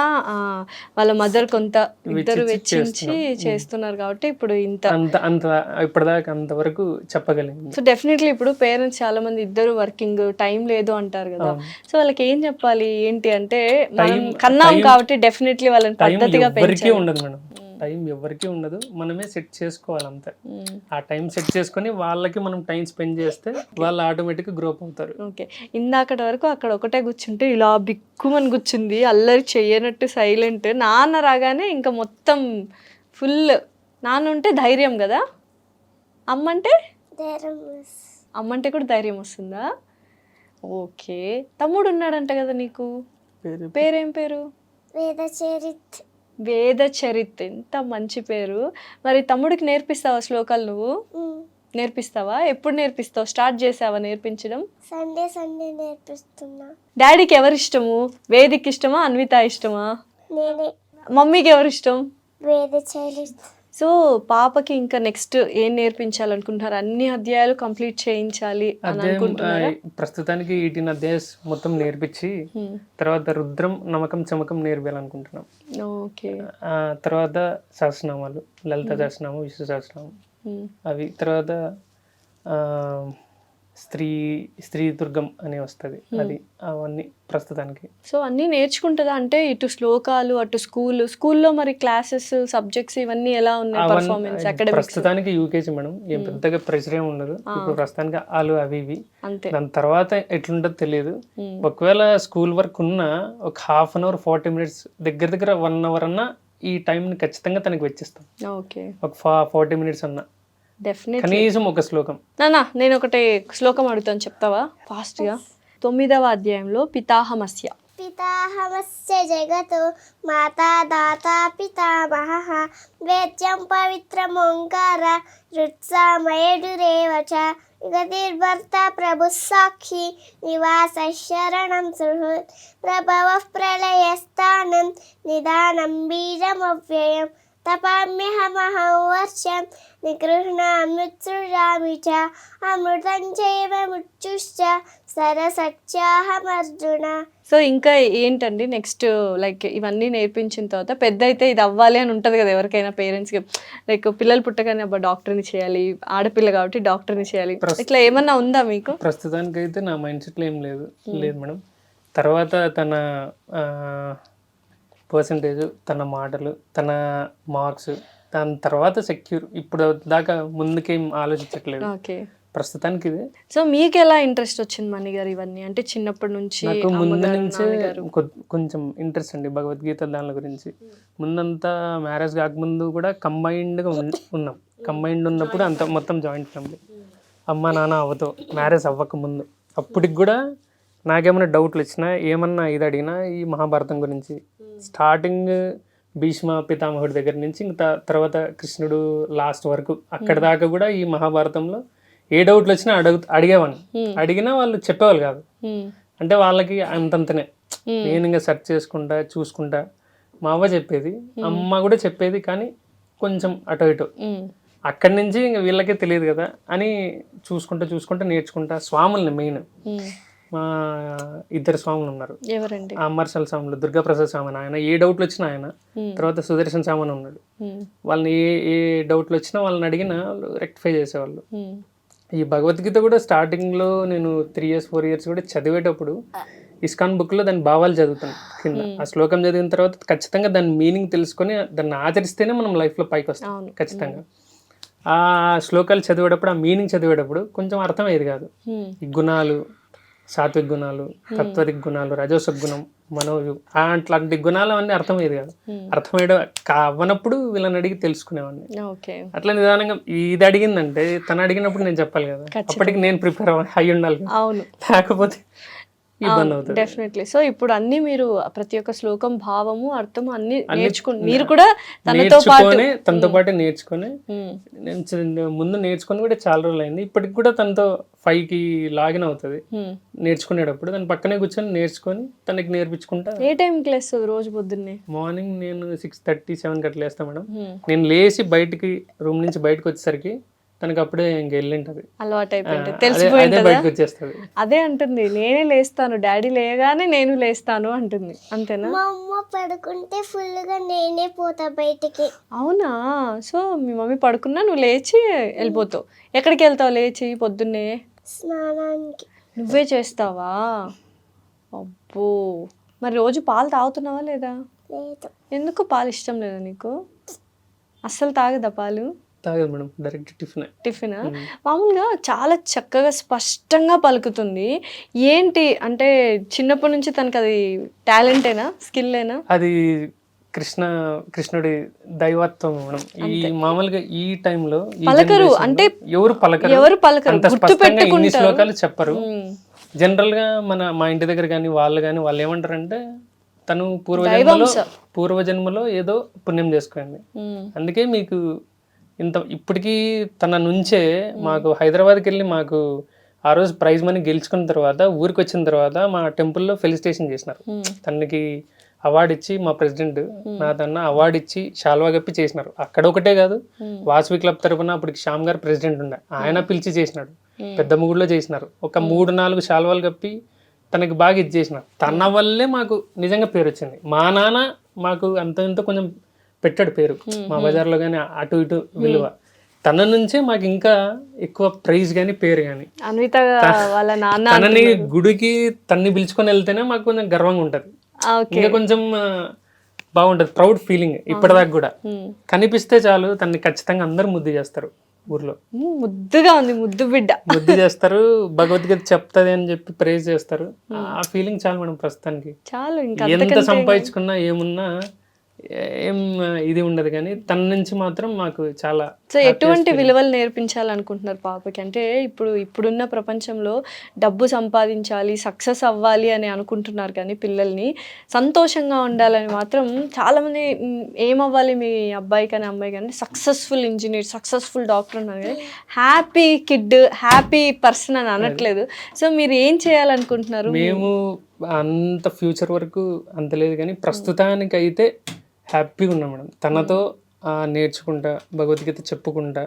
వాళ్ళ మదర్ కొంత, ఇద్దరు వెచ్చించి చేస్తున్నారు కాబట్టి ఇప్పుడు అంత ఇప్పటిదాకా అంతవరకు చెప్పగలిగింది. సో డెఫినెట్లీ ఇప్పుడు పేరెంట్స్ చాలా మంది ఇద్దరు వర్కింగ్, టైం లేదు అంటారు కదా. సో వాళ్ళకి ఏం చెప్పాలి ఏంటి అంటే, మనం కన్నాం కాబట్టి డెఫినెట్లీ వాళ్ళని పద్ధతిగా పెంచాలి. ఉండదు మేడం, టైం ఎవరికి ఉండదు, మనమే సెట్ చేసుకోవాలి అంతే. ఆ టైం సెట్ చేసుకొని వాళ్ళకి మనం టైం స్పెండ్ చేస్తే వాళ్ళు ఆటోమేటిక్గా గ్రోప్ అవుతారు. ఓకే, ఇందాకటి వరకు అక్కడ ఒకటే కూర్చుంటే ఇలా బిక్కుమని కూర్చుంది, అల్లరి చెయ్యనట్టు సైలెంట్. నాన్న రాగానే ఇంకా మొత్తం ఫుల్. నాన్న ఉంటే ధైర్యం కదా, అమ్మంటే కూడా ధైర్యం వస్తుందా? ఓకే, తమ్ముడు ఉన్నాడంట కదా నీకు, పేరేం పేరు? వేద చరిత్. ఎంత మంచి పేరు. మరి తమ్ముడికి నేర్పిస్తావా శ్లోకాలు? నువ్వు నేర్పిస్తావా? ఎప్పుడు నేర్పిస్తావు? స్టార్ట్ చేసావా నేర్పించడం? సండే నేర్పిస్తున్నా. డాడీకి ఎవరు ఇష్టము? వేదిక్ ఇష్టమా, అన్విత ఇష్టమా? నేనే. మమ్మీకి ఎవరు ఇష్టం? వేద చరిత్. సో పాపకి ఇంకా నెక్స్ట్ ఏం నేర్పించాలనుకుంటున్నారు? అన్ని అధ్యాయాలు కంప్లీట్ చేయించాలి అని అనుకుంటున్నారా? ప్రస్తుతానికి 18 అధ్యాయాలు మొత్తం నేర్పించి తర్వాత రుద్రం, నమకం, చమకం నేర్పాలనుకుంటున్నాం. ఓకే, తర్వాత సహస్రనామాలు, లలిత సహస్రనామం, విష్ణు సహస్రనామం, అవి తర్వాత స్త్రీ దుర్గం అని వస్తుంది, అది అవన్నీ ప్రస్తుతానికి. సో అన్నీ నేర్చుకుంటుందా? అంటే ఇటు శ్లోకాలు, అటు స్కూల్లో మరి క్లాసెస్, సబ్జెక్ట్స్ ఇవన్నీ ఎలా ఉన్నాయి? పర్ఫార్మెన్స్ ప్రస్తుతానికి యూకేజీ మేడం, ఏం పెద్దగా ప్రెషర్ ఏమి ఉండదు. ఇప్పుడు ప్రస్తుతానికి అవి ఇవి అంతే. దాని తర్వాత ఎట్లుంటుందో తెలియదు. ఒకవేళ స్కూల్ వర్క్ ఉన్న ఒక 1/2 hour 40 minutes దగ్గర 1 hour అన్నా ఈ టైంని ఖచ్చితంగా తనకి వెచ్చిస్తాం. ఓకే, ఒక 40 minutes అన్నా కనీసం ఒక శ్లోకం. నేను ఒకటి శ్లోకం అడుగుతాను, చెప్తావా ఫాస్ట్ గా? 9వ అధ్యాయంలో పితాహమస్య జగతో మాతా దాత పితామహః వేద్యం పవిత్రమోంకార రుత్సామయేడురేవ చ గతిర్భర్త ప్రభు సాక్షి నివాస శరణం సుహృత్ ప్రభవ ప్రళయస్థానం నిదానం బీజమవ్యయం తపామ్యహమహం వర్షం నిగృహ్ణామృత్సృజామి చ అమృతం చైవ మృత్యుశ్చ సరసత్యాహమర్జున. సో ఇంకా ఏంటండి నెక్స్ట్ లైక్ ఇవన్నీ నేర్పించిన తర్వాత పెద్ద అయితే ఇది అవ్వాలి అని ఉంటుంది కదా ఎవరికైనా పేరెంట్స్కి, లైక్ పిల్లలు పుట్టగానే అబ్బా డాక్టర్ని చేయాలి, ఆడపిల్ల కాబట్టి డాక్టర్ని చేయాలి, ఇట్లా ఏమన్నా ఉందా మీకు? ప్రస్తుతానికి అయితే నా మైండ్ సెట్లో ఏం లేదు మేడం. తర్వాత తన పర్సంటేజ్, తన మాటలు, తన మార్క్స్, దాని తర్వాత సెక్యూర్. ఇప్పుడు దాకా ముందుకేం ఆలోచించట్లేదు ఓకే, ప్రస్తుతానికి ఇది. సో మీకు ఎలా ఇంట్రెస్ట్ వచ్చింది మణి గారు ఇవన్నీ? అంటే చిన్నప్పటి నుంచి నాకు ముందు నుంచే కొంచెం ఇంట్రెస్ట్ అండి భగవద్గీత దాని గురించి. ముందంతా మ్యారేజ్ కాకముందు కూడా కంబైన్డ్గా ఉన్నాం. కంబైన్డ్ ఉన్నప్పుడు అంత మొత్తం జాయింట్ ఫ్యామిలీ, అమ్మ నాన్న అవ్వతో మ్యారేజ్ అవ్వకముందు. అప్పటికి కూడా నాకేమైనా డౌట్లు వచ్చినా ఏమన్నా ఇది అడిగినా ఈ మహాభారతం గురించి, స్టార్టింగ్ భీష్మ పితామహుడి దగ్గర నుంచి ఇంకా తర్వాత కృష్ణుడు లాస్ట్ వరకు అక్కడి దాకా కూడా ఈ మహాభారతంలో ఏ డౌట్లు వచ్చినా అడిగేవాడిని. అడిగినా వాళ్ళు చెప్పేవాళ్ళు కాదు. అంటే వాళ్ళకి అంతంతనే, నేను ఇంకా సెర్చ్ చేసుకుంటా చూసుకుంటా. మా అవ్వ చెప్పేది, అమ్మ కూడా చెప్పేది, కానీ కొంచెం అటు ఇటు. అక్కడి నుంచి ఇంకా వీళ్ళకే తెలియదు కదా అని చూసుకుంటా నేర్చుకుంటా. స్వాముల్ని మెయిన్ మా ఇద్దరు స్వాములు ఉన్నారు. ఎవరండి? అమర్షల్ స్వాములు, దుర్గాప్రసాద్ స్వామి ఆయన ఏ డౌట్లు వచ్చినా ఆయన, తర్వాత సుదర్శన్ స్వామి ఉన్నాడు. వాళ్ళని ఏ డౌట్లు వచ్చినా వాళ్ళని అడిగినా వాళ్ళు రెక్టిఫై చేసేవాళ్ళు. ఈ భగవద్గీత కూడా స్టార్టింగ్లో నేను 3 years 4 years కూడా చదివేటప్పుడు ఇస్కాన్ బుక్లో దాని భావాలు చదువుతాను కింద. ఆ శ్లోకం చదివిన తర్వాత ఖచ్చితంగా దాని మీనింగ్ తెలుసుకొని దాన్ని ఆచరిస్తేనే మనం లైఫ్లో పైకి వస్తాం ఖచ్చితంగా. ఆ శ్లోకాలు చదివేటప్పుడు, ఆ మీనింగ్ చదివేటప్పుడు కొంచెం అర్థమయ్యేది కాదు. ఈ గుణాలు, సాత్విక గుణాలు, తత్వరిక గుణాలు, రజోస గుణం, మనోజు, అట్లాంటి గుణాలు అవన్నీ అర్థమయ్యేది కాదు. అర్థమయ్యడం అవ్వనప్పుడు వీళ్ళని అడిగి తెలుసుకునేవాడిని. అట్లా నిదానంగా ఇది అడిగిందంటే తను అడిగినప్పుడు నేను చెప్పాలి కదా, అప్పటికి నేను ప్రిపేర్ అయ్యి ఉండాలి, లేకపోతే ఇబ్బంది అవుతుంది. డెఫినెట్లీ. సో ఇప్పుడు అన్ని మీరు ప్రతి ఒక్క శ్లోకం భావము అర్థము అన్ని నేర్చుకుని మీరు కూడా తనతో పాటు నేర్చుకొని, ముందు నేర్చుకుని కూడా చాలా రోజులు అయింది. ఇప్పటికి కూడా తనతో 5కి లాగిన్ అవుతుంది నేర్చుకునేటప్పుడు. దాని పక్కనే కూర్చొని నేర్చుకొని తనకి నేర్పించుకుంటా. ఏ టైంకి లేస్తుంది రోజు పొద్దున్నే? మార్నింగ్ నేను 6:30 7 గట్ల లేస్తాను మేడం. నేను లేచి బయటికి రూమ్ నుంచి బయటకు వచ్చేసరికి తనకి అప్పుడే ఇంక వెళ్ళింటది, అలవాటు అయిపోయింది, తెలిసిపోయింది, బయటకు వచ్చేస్తుంది. అదే అంటుంది, నేనే లేస్తాను, డాడీ లేగానే నేను లేస్తాను అంటుంది. అంతేనా? మా అమ్మ పడుకుంటే ఫుల్గా నేనే పోతా బయటికి. అవునా? సో మీ మమ్మీ పడుకున్నా నువ్వు లేచి వెళ్ళిపోతావు. ఎక్కడికి వెళ్తావు లేచి పొద్దున్నే? స్నానానికి. నువ్వే చేస్తావా? అబ్బో, మరి రోజు పాలు తాగుతున్నావా లేదా? లేదు. ఎందుకు? పాలు ఇష్టం లేదా నీకు? అస్సలు తాగదా పాలు? తాగదు మేడం, డైరెక్ట్ టిఫినా? మామూలుగా చాలా చక్కగా స్పష్టంగా పలుకుతుంది. ఏంటి అంటే చిన్నప్పటి నుంచి తనకి అది టాలెంటేనా, స్కిల్లేనా? అది కృష్ణుడి దైవత్వం మేడం. ఈ మామూలుగా ఈ టైంలో పలకరు, అంటే ఎవరు పలకరు, అంత స్పష్టంగా ఇన్ని శ్లోకాలు చెప్పరు. జనరల్ గా మా ఇంటి దగ్గర కానీ వాళ్ళు ఏమంటారంటే తను పూర్వజన్మలో ఏదో పుణ్యం చేసుకుంది, అందుకే మీకు ఇంత. ఇప్పటికీ తన నుంచే మాకు హైదరాబాద్కి వెళ్ళి మాకు ఆ రోజు ప్రైజ్ మనీ గెలుచుకున్న తర్వాత ఊరికి వచ్చిన తర్వాత మా టెంపుల్లో ఫెలిసిటేషన్ చేసినారు. తనకి అవార్డు ఇచ్చి, మా ప్రెసిడెంట్ నాదన్న అవార్డు ఇచ్చి శాల్వా కప్పి చేసినారు. అక్కడ ఒకటే కాదు, వాసవి క్లబ్ తరఫున అప్పటికి శ్యామ్ గారు ప్రెసిడెంట్ ఉండే, ఆయన పిలిచి చేసినాడు. పెద్ద ముగుడులో చేసినారు. ఒక 3-4 శాల్వాలు కప్పి తనకి బాగా ఇది చేసినారు. తన వల్లే మాకు నిజంగా పేరు వచ్చింది. మా నాన్న మాకు అంత కొంచెం పెట్టాడు పేరు మా బజార్లో కానీ, అటు ఇటు విలువ. తన నుంచే మాకు ఇంకా ఎక్కువ ప్రైజ్ కానీ పేరు కానీ. తనని గుడికి తన్ని పిలుచుకొని వెళ్తేనే మాకు కొంచెం గర్వంగా ఉంటది, ఇంకా కొంచెం బాగుంటది, ప్రౌడ్ ఫీలింగ్. ఇప్పటిదాకా కూడా కనిపిస్తే చాలు తనని ఖచ్చితంగా అందరు ముద్దు చేస్తారు. ఊర్లో ముద్దుగా ఉంది, ముద్దు బిడ్డ ముద్దు చేస్తారు. భగవద్గీత చెప్తాది అని చెప్పి ప్రేజ్ చేస్తారు. ఆ ఫీలింగ్ చాలు మనం ప్రస్తుతానికి. చాలు, ఎంత సంపాదించుకున్నా ఏమున్నా ఏం ఇది ఉండదు, కానీ తన నుంచి మాత్రం మాకు చాలా సో ఎటువంటి విలువలు నేర్పించాలనుకుంటున్నారు పాపకి? అంటే ఇప్పుడున్న ప్రపంచంలో డబ్బు సంపాదించాలి, సక్సెస్ అవ్వాలి అని అనుకుంటున్నారు, కానీ పిల్లల్ని సంతోషంగా ఉండాలని మాత్రం చాలామంది ఏమవ్వాలి మీ అబ్బాయి కానీ అమ్మాయి కానీ సక్సెస్ఫుల్ ఇంజనీర్, సక్సెస్ఫుల్ డాక్టర్ అన్నారు, కానీ హ్యాపీ కిడ్, హ్యాపీ పర్సన్ అని అనట్లేదు. సో మీరు ఏం చేయాలనుకుంటున్నారు? మేము అంత ఫ్యూచర్ వరకు అంత లేదు, కానీ ప్రస్తుతానికి అయితే హ్యాపీగా ఉన్నాం మేడం. తనతో నేర్చుకుంటా, భగవద్గీత చెప్పుకుంటా,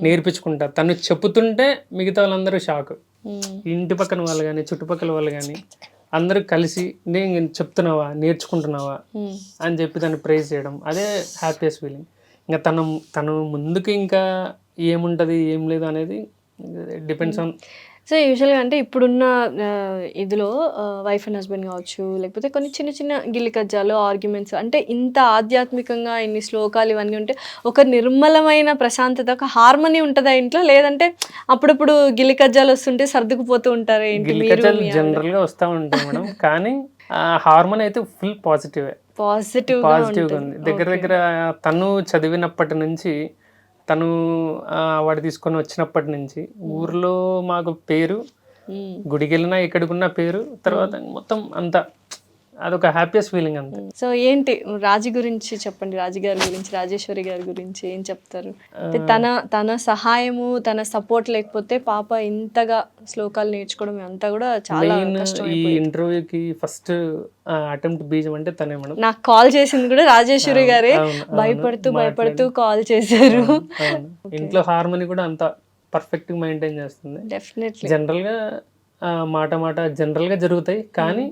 నేర్పించుకుంటా. తను చెప్పుతుంటే మిగతా వాళ్ళందరూ షాక్. ఇంటి పక్కన వాళ్ళు కానీ చుట్టుపక్కల వాళ్ళు కానీ అందరూ కలిసి నేను చెప్తున్నావా, నేర్చుకుంటున్నావా అని చెప్పి దాన్ని ప్రైజ్ చేయడం, అదే హ్యాపీయెస్ట్ ఫీలింగ్. ఇంకా తను ముందుకు ఇంకా ఏముంటుంది ఏం లేదు అనేది డిపెండ్స్ ఆన్. సో యూజువల్గా అంటే ఇప్పుడున్న ఇదిలో వైఫ్ అండ్ హస్బెండ్ కావచ్చు, లేకపోతే కొన్ని చిన్న చిన్న గిల్లి కజ్జాలు, ఆర్గ్యుమెంట్స్, అంటే ఇంత ఆధ్యాత్మికంగా ఇన్ని శ్లోకాలు ఇవన్నీ ఉంటే ఒక నిర్మలమైన ప్రశాంతత, ఒక హార్మనీ ఉంటుందా ఇంట్లో? లేదంటే అప్పుడప్పుడు గిల్లి కజ్జాలు వస్తుంటే సర్దుకుపోతూ ఉంటారు ఏంటి? గిల్లి కజ్జాలు జనరల్ గా వస్తూ ఉంటాయి మేడం, కానీ హార్మోన్ అయితే ఫుల్ పాజిటివ్గా ఉంది. దగ్గర తను చదివినప్పటి నుంచి, తను వాడు తీసుకొని వచ్చినప్పటి నుంచి ఊర్లో మాకు పేరు, గుడికి వెళ్ళినా ఎక్కడికున్నా పేరు, తర్వాత మొత్తం అంతా అదొక హ్యాపీయెస్ట్ ఫీలింగ్ అంతే. సో ఏంటి రాజు గురించి చెప్పండి, రాజు గారి గురించి, రాజేశ్వరి గారి గురించి ఏం చెప్తారు? తన సహాయము, తన సపోర్ట్ లేకపోతే పాప ఇంతగా శ్లోకాలు నేర్చుకోవడం అంతా కూడా చాలా కష్టం. ఈ ఇంటర్వ్యూకి ఫస్ట్ అటెంప్ట్ బీజం అంటే తనే మేడం. నాకు కాల్ చేసింది కూడా రాజేశ్వరి గారే, భయపడుతూ కాల్ చేశారు. ఇంట్లో హార్మోని కూడా అంత పర్ఫెక్ట్ గా మెయింటైన్ చేస్తుంది. డెఫినెట్లీ జనరల్ గా మాట జనరల్ గా జరుగుతాయి, కానీ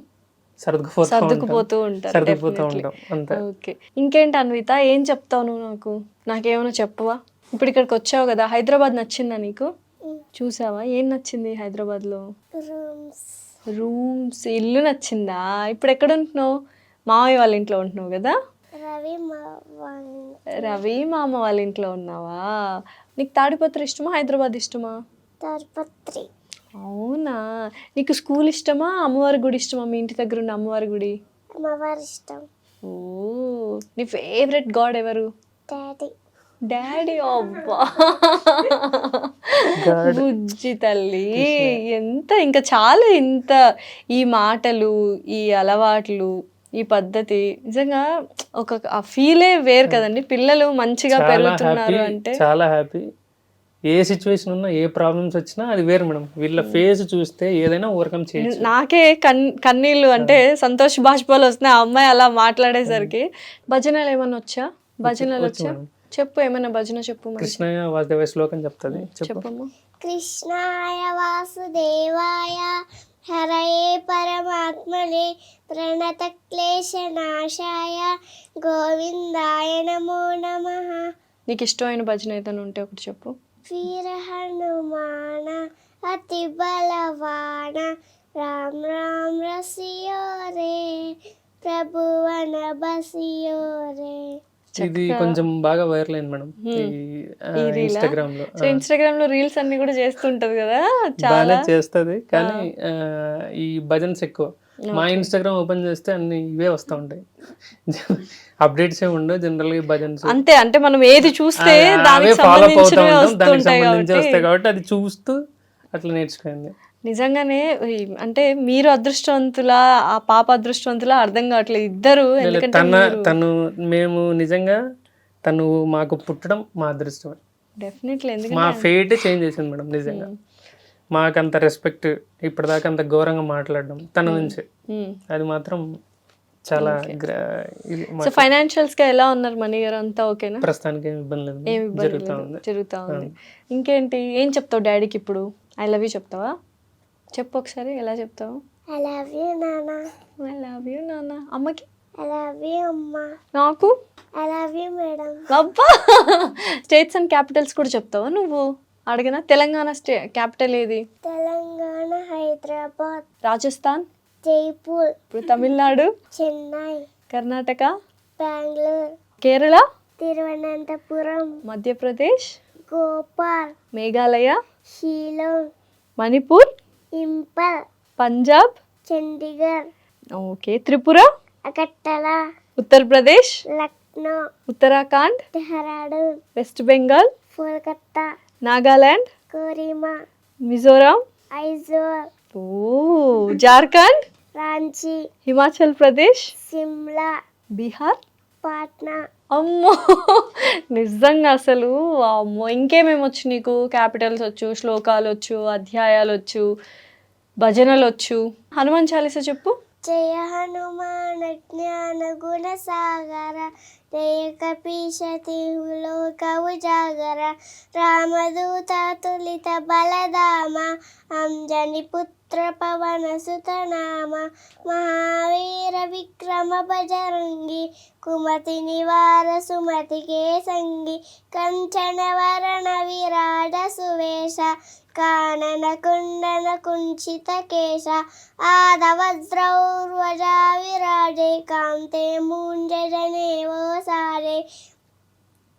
సర్దుకుపోతూ ఉంటాం అంతే. ఓకే, ఇంకేంటి అన్విత, ఏం చెప్తావు నువ్వు? నాకేమైనా చెప్పవా? ఇప్పుడు ఇక్కడికి వచ్చావు కదా, హైదరాబాద్ నచ్చిందా నీకు? చూసావా ఏం నచ్చింది హైదరాబాద్ లో? రూమ్స్, ఇల్లు నచ్చిందా? ఇప్పుడు ఎక్కడ ఉంటున్నావు? మామయ్య వాళ్ళ ఇంట్లో ఉంటున్నావు కదా? రవి మామ వాళ్ళ ఇంట్లో ఉన్నావా? నీకు తాడిపత్రి ఇష్టమా, హైదరాబాద్ ఇష్టమా? తాడిపత్రి. అవునా, నీకు స్కూల్ ఇష్టమా, అమ్మవారి గుడి ఇష్టమా? మీ ఇంటి దగ్గర ఉన్న అమ్మవారి గుడి? అమ్మవారి ఇష్టం. ఓ, నీ ఫేవరెట్ గాడ్ ఎవరు? డాడీ. అబ్బా బుజ్జి తల్లి, ఎంత ఇంకా చాలు. ఇంత ఈ మాటలు, ఈ అలవాట్లు, ఈ పద్ధతి, నిజంగా ఒక ఆ ఫీలే వేరు కదండి. పిల్లలు మంచిగా పెరుగుతున్నారు అంటే చాలా హ్యాపీ. ఏ సిచ్యువేషన్ ఉన్నా, ఏ ప్రాబ్లమ్స్ వచ్చినా అది వేరు మేడం. వీళ్ళ ఫేస్ చూస్తే ఏదైనా ఓవర్కమ్ చేయొచ్చు. నాకే కన్నీళ్ళు అంటే సంతోష బాష్పాలు వస్తున్నాయి ఆ అమ్మాయి అలా మాట్లాడేసరికి. భజనలు ఏమన్నా వచ్చా? భజనలు వచ్చా? చెప్పు, ఏమైనా భజన చెప్పు. కృష్ణాయ వాసుదేవాయ శ్లోకం చెప్తుంది, చెప్పమ్మా. కృష్ణాయ వాసుదేవాయ హరయే పరమాత్మనే ప్రణత క్లేశ నాశాయ గోవిందాయ నమో నమః. నీకు ఇష్టమైన భజన ఏదైనా ఉంటే ఒకటి చెప్పు. వీర హనుమాన అతి బలవాన రామ్ రామ్ రసియో రే ప్రభువన బసియో రే. ఇది కొంచెం బాగా వైరల్ అయింది మేడం ఇన్స్టాగ్రామ్ లో. సో ఇన్స్టాగ్రామ్ లో రీల్స్ అన్ని కూడా చేస్తుంటది కదా, చాలా చేస్తుంది. కానీ ఈ భజన్స్ ఎక్కువ. మా ఇన్స్టాగ్రామ్ ఓపెన్ చేస్తే అన్ని ఇవే వస్తూ ఉంటాయి, అప్డేట్స్ ఏమి ఉండవు. జనరల్ గా భజన్స్ అంతే, అంటే మనం ఏది చూస్తే దానికి ఫాలో అప్ అవుతా ఉంటాం, దానికి సంబంధించి సంబంధించి వస్తాయి కాబట్టి అది చూస్తూ అట్లా నేర్చుకోండి. నిజంగానే అంటే మీరు అదృష్టవంతులా, ఆ పాప అదృష్టవంతులా అర్థం కావట్లేదు ఇద్దరు. తను మేము నిజంగా తను మాకు పుట్టడం మా అదృష్టమే. డెఫినెట్లీ, మా ఫేట్ చేంజ్ చేసింది మేడం. నిజంగా మాకంత రెస్పెక్ట్, ఇప్పటిదాకా అంత ఘోరంగా మాట్లాడడం తన నుంచి, అది మాత్రం చాలా. సో ఫైనాన్షియల్స్ గా ఎలా ఉన్నారు మనీ గారు? అంతా ఓకేనా? ప్రస్తుతానికి ఏమి ఇబ్బంది లేదు, జరుగుతా ఉంది. ఇంకేంటి, ఏం చెప్తావు డాడీకి ఇప్పుడు? ఐ లవ్ యూ చెప్తావా? చెప్పు ఒకసారి, ఎలా చెప్తావు? ఐ లవ్ యూ నాన్న. ఐ లవ్ యూ నాన్న. అమ్మకి? ఐ లవ్ యూ అమ్మా. నాకు? I love you madam. అబ్బా, స్టేట్స్ అండ్ క్యాపిటల్స్ కూడా చెప్తావా నువ్వు? అడిగినా. తెలంగాణ క్యాపిటల్ ఏది? తెలంగాణ హైదరాబాద్. రాజస్థాన్? జైపూర్. ఇప్పుడు తమిళనాడు? చెన్నై. కర్ణాటక? బెంగళూరు. కేరళ? తిరువనంతపురం. మధ్యప్రదేశ్? గోపాల్. మేఘాలయ? షిలాంగ్. మణిపూర్? ఇంపల్. పంజాబ్? చండీగఢ్. ఓకే. త్రిపుర? అగర్తల. ఉత్తరప్రదేశ్? లక్నో. ఉత్తరాఖండ్? డెహ్రాడూన్. వెస్ట్ బెంగాల్? కోల్కత్తా, నాగాలాండ్, కోరిమా, మిజోరాం, ఐజోల్, ఓ జార్ఖండ్, రాంచీ, హిమాచల్ ప్రదేశ్, సిమ్లా, బీహార్. పాట్నా. అమ్మో నిజంగా అసలు అమ్మో ఇంకేమేమి వచ్చు నీకు? క్యాపిటల్స్ వచ్చు, శ్లోకాలు వచ్చు, అధ్యాయాలు వచ్చు, భజనలు వచ్చు. హనుమాన్ చాలీసా చెప్పు. జయ హనుమాన జ్ఞాన గుణ సాగర, జయ కపీశతి లోక ఉజాగర, రామదూత తులిత బలధామ, అంజని పుత్ర పవన సుతనామ, మహావీర విక్రమ బజరంగి, కుమతి నివార సుమతి కేసంగి, కంచన వరణ విరాజ సువేశ, కానన కుండన కుంచిత కేశ, ఆదవజ్రౌర్వజా విరాజే, కాంతే మూంజనే ఓసారే,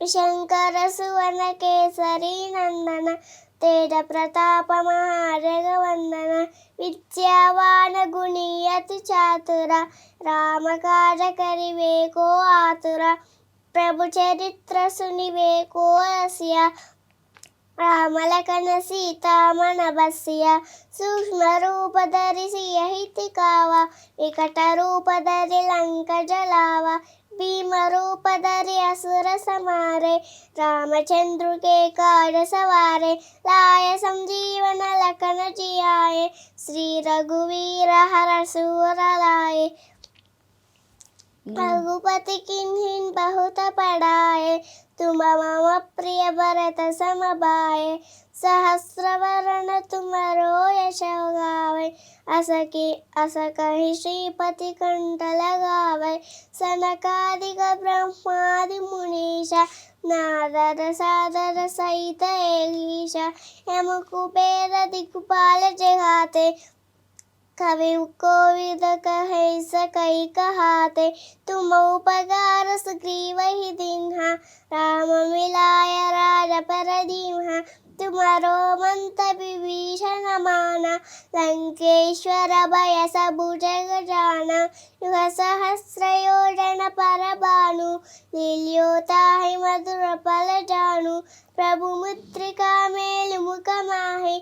శంకర సువన కేసరి నందన, తేజ ప్రతాప మహాజగవందన, విద్యావాన గుణీయతి చాతుర, రామకాజ కరివేకో ఆతుర, ప్రభు చరిత్ర సునివేకో రస్య, రామలకన సీతామణ బస్య, సూక్ష్మ రూపధరి సియహితి కావ, వికట రూపధరి లంక జలావ, భీమ రూపధరి అసుర సమారే, రామచంద్రుకే కాజ సవారే, లాయ సంజీవన లఖన జియాయే, శ్రీ రఘువీర హర సూర లాయే, रघुपति किन्हिन बहुत पढ़ाए, तुम मम प्रिय भरत सम भाए, सहस्र वरण तुमरो यश गावे, अस कहि श्रीपति कंठ लगावे, सनकादिक ब्रह्मादि मुनीषा, नारद सादर सहित एगीशा, यम कुबेर दिक्पाल जगाते, कवि कोविद कहे सकई कहाते, तुम उपकार सुग्रीव ही दीन्हा, राम मिलाय राज पर दीन्हा, तुम्हारो मंत विभीषण माना, लंकेश्वर भय सबु जग जाना, युग सहस्र योजन पर भानु, लील्योताहि मधुर फल जानु, प्रभु मुद्रिका मेल मुख माहि,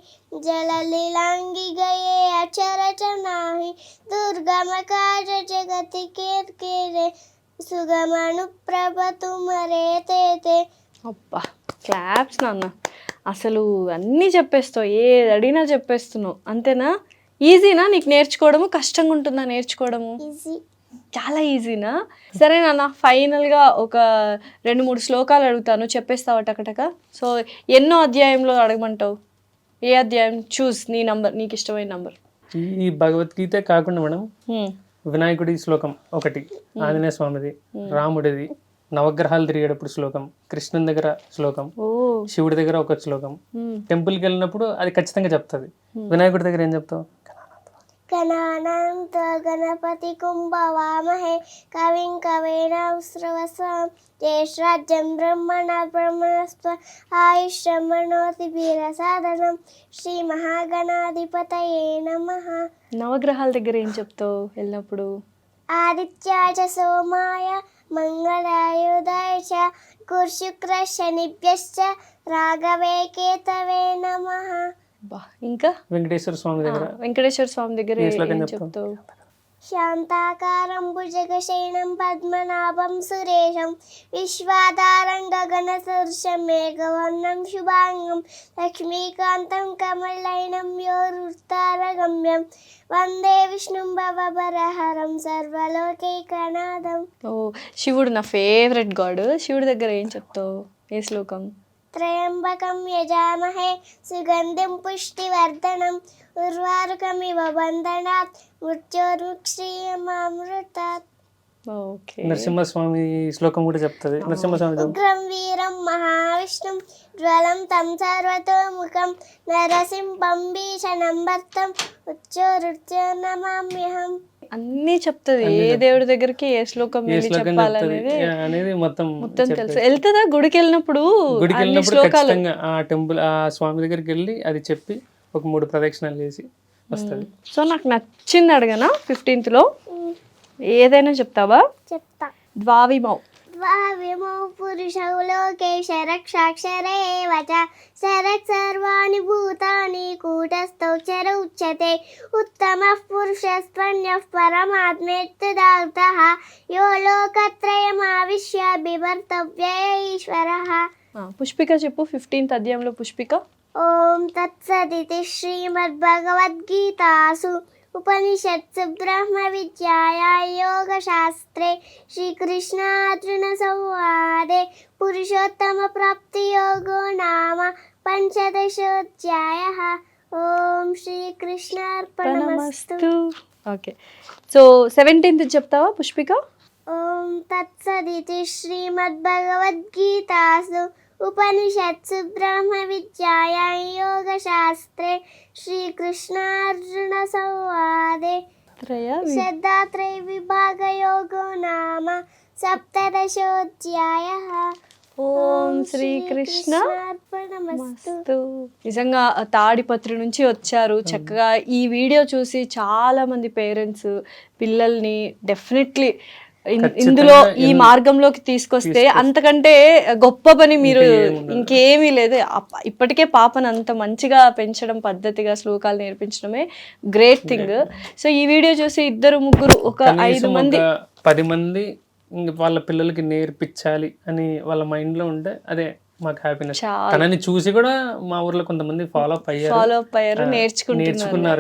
जल लीलांगी गए अचर चनाहि, दुर्गम काज जगति केरे, सुगम अनुप्रभ तुमरे तेते. అబ్బా క్లాప్స్ నాన్న. అసలు అన్నీ చెప్పేస్తావు, ఏది అడిగినా చెప్పేస్తున్నావు. అంతేనా? ఈజీనా నీకు నేర్చుకోవడము? కష్టంగా ఉంటుందా నేర్చుకోవడము? ఈజీ, చాలా ఈజీనా? సరే నాన్న, ఫైనల్గా ఒక 2-3 శ్లోకాలు అడుగుతాను, చెప్పేస్తావా టకటక? సో ఎన్నో అధ్యాయంలో అడగమంటావు? ఏ అధ్యాయం? చూస్ నీ నంబర్, నీకు ఇష్టమైన నంబర్. ఈ భగవద్గీత కాకుండా మేడం వినాయకుడి శ్లోకం ఒకటి, ఆంజనేయ స్వామిది, రాముడిది, నవగ్రహాలు తిరిగేటప్పుడు శ్లోకం, కృష్ణుని దగ్గర శ్లోకం, శివుడి దగ్గర ఒక శ్లోకం. టెంపుల్కి వెళ్ళినప్పుడు అది ఖచ్చితంగా చెప్తుంది. వినాయకుడి దగ్గర ఏం చెప్తావు? గణానాంత గణపతి కుంభవామహే, కవిం కవీనాశ్రవస్వం, జ్యేష్ఠరాజ్యం బ్రహ్మణ బ్రహ్మణస్వ, ఆయుష్యమనోతి వీరసాధనం, శ్రీ మహాగణాధిపతయే నమః. నవగ్రహాల దగ్గర ఏం చెప్తావు వెళ్ళినప్పుడు? ఆదిత్యాయ చ సోమాయ మంగళాయుధాయ చ, గురుశుక్ర శనిభ్యశ్చ రాఘవే కేతవే నమః. బా, ఇంకా వెంకటేశ్వర స్వామి దగ్గర, వెంకటేశ్వర స్వామి దగ్గర ఏ శ్లోకం ఏం చెప్తావు? చెప్తావు? శాంతాకారం భుజగశయనం పద్మనాభం సురేశం, విశ్వాధారం గగనసదృశం మేఘవర్ణం శుభాంగం, లక్ష్మీకాంతం కమలనయనం యోరుత్తారగమ్యం, వందే విష్ణుం భవభరహరం సర్వలోకైకనాథం. ఓ, శివుడు నా ఫేవరెట్ గాడ్. శివుడి దగ్గర ఏం చెప్తావు? ఏ శ్లోకం? త్రయంబకం యజామహే సుగంధిం పుష్టివర్ధనం, ఉర్వారుకమివ బంధనాత్ మృత్యోర్ముక్షీయమామృతాత్. ఓకే. నరసింహస్వామి శ్లోకం కూడా చెప్తుంది. నరసింహస్వామి ఉగ్రం వీరం మహావిష్ణుం, జ్వలం తం సర్వతోముఖం, నరసింహం భీషణం భర్తం, ఉచ్చోరుచ్చోర్నమామ్యహం. అన్నీ చెప్తుంది. ఏ దేవుడి దగ్గరికి ఏ శ్లోకం వెళ్ళి చెప్పాలనేది అనేది మొత్తం తెలుసు. వెళ్తుందా గుడికి వెళ్ళినప్పుడు? గుడికి వెళ్ళినప్పుడు ఖచ్చితంగా ఆ టెంపుల్, ఆ స్వామి దగ్గరికి వెళ్ళి అది చెప్పి ఒక 3 ప్రదక్షిణాలు చేసి వస్తుంది. సో నాకు నచ్చింది అడగనా? 15th లో ఏదైనా చెప్తావా? చెప్తా. ద్వావిమౌ. విమో పురుషౌ లోకేశ రక్షాక్షరే ఏవ చ శరక్ సర్వాణి భూతాని కూటస్థౌ చర ఉచ్యతే ఉత్తమః పురుషస్త్వన్యః పరమాత్మేత్యదార్థః యో లోకత్రయమావిశ్య బిభర్తవ్య ఈశ్వరః. పుష్పిక చెప్పు 15th అధ్యాయంలో పుష్పిక. ఓం తత్సదితి శ్రీమద్భగవద్గీతాసు ఉపనిషత్సు బ్రహ్మ విద్యాయాం యోగశాస్త్రే శ్రీకృష్ణార్జున సంవాదే పురుషోత్తమ ప్రాప్తి యోగో నామ పంచదశోధ్యాయః. ఓం శ్రీకృష్ణార్పణమస్తు. ఓకే, సో 17th చెప్తావా పుష్పిక? ఓం తత్సదితి శ్రీమద్భగవద్గీతాసు ఉపనిషత్సు బ్రహ్మ విద్యాయాం యోగశాస్త్రే శ్రీకృష్ణార్జున సంవాదే శ్రద్ధాత్రయ విభాగ యోగో నామ సప్తదశోధ్యాయః. ఓం శ్రీకృష్ణ అర్పణమస్తు. నిజంగా తాడిపత్రి నుంచి వచ్చారు చక్కగా. ఈ వీడియో చూసి చాలా మంది పేరెంట్స్ పిల్లల్ని డెఫినెట్లీ ఇందులో ఈ మార్గంలోకి తీసుకొస్తే అంతకంటే గొప్ప పని మీరు ఇంకేమీ లేదు. ఇప్పటికే పాపను అంత మంచిగా పెంచడం, పద్ధతిగా శ్లోకాలు నేర్పించడమే గ్రేట్ థింగ్. సో ఈ వీడియో చూసి 2-3 ఒక 5 మంది 10 మంది వాళ్ళ పిల్లలకి నేర్పించాలి అని వాళ్ళ మైండ్ లో ఉంటే అదే మాకు హ్యాపీనెస్. తనని చూసి కూడా మా ఊర్లో కొంతమంది ఫాలో అప్ అయ్యారు, నేర్చుకున్నారు.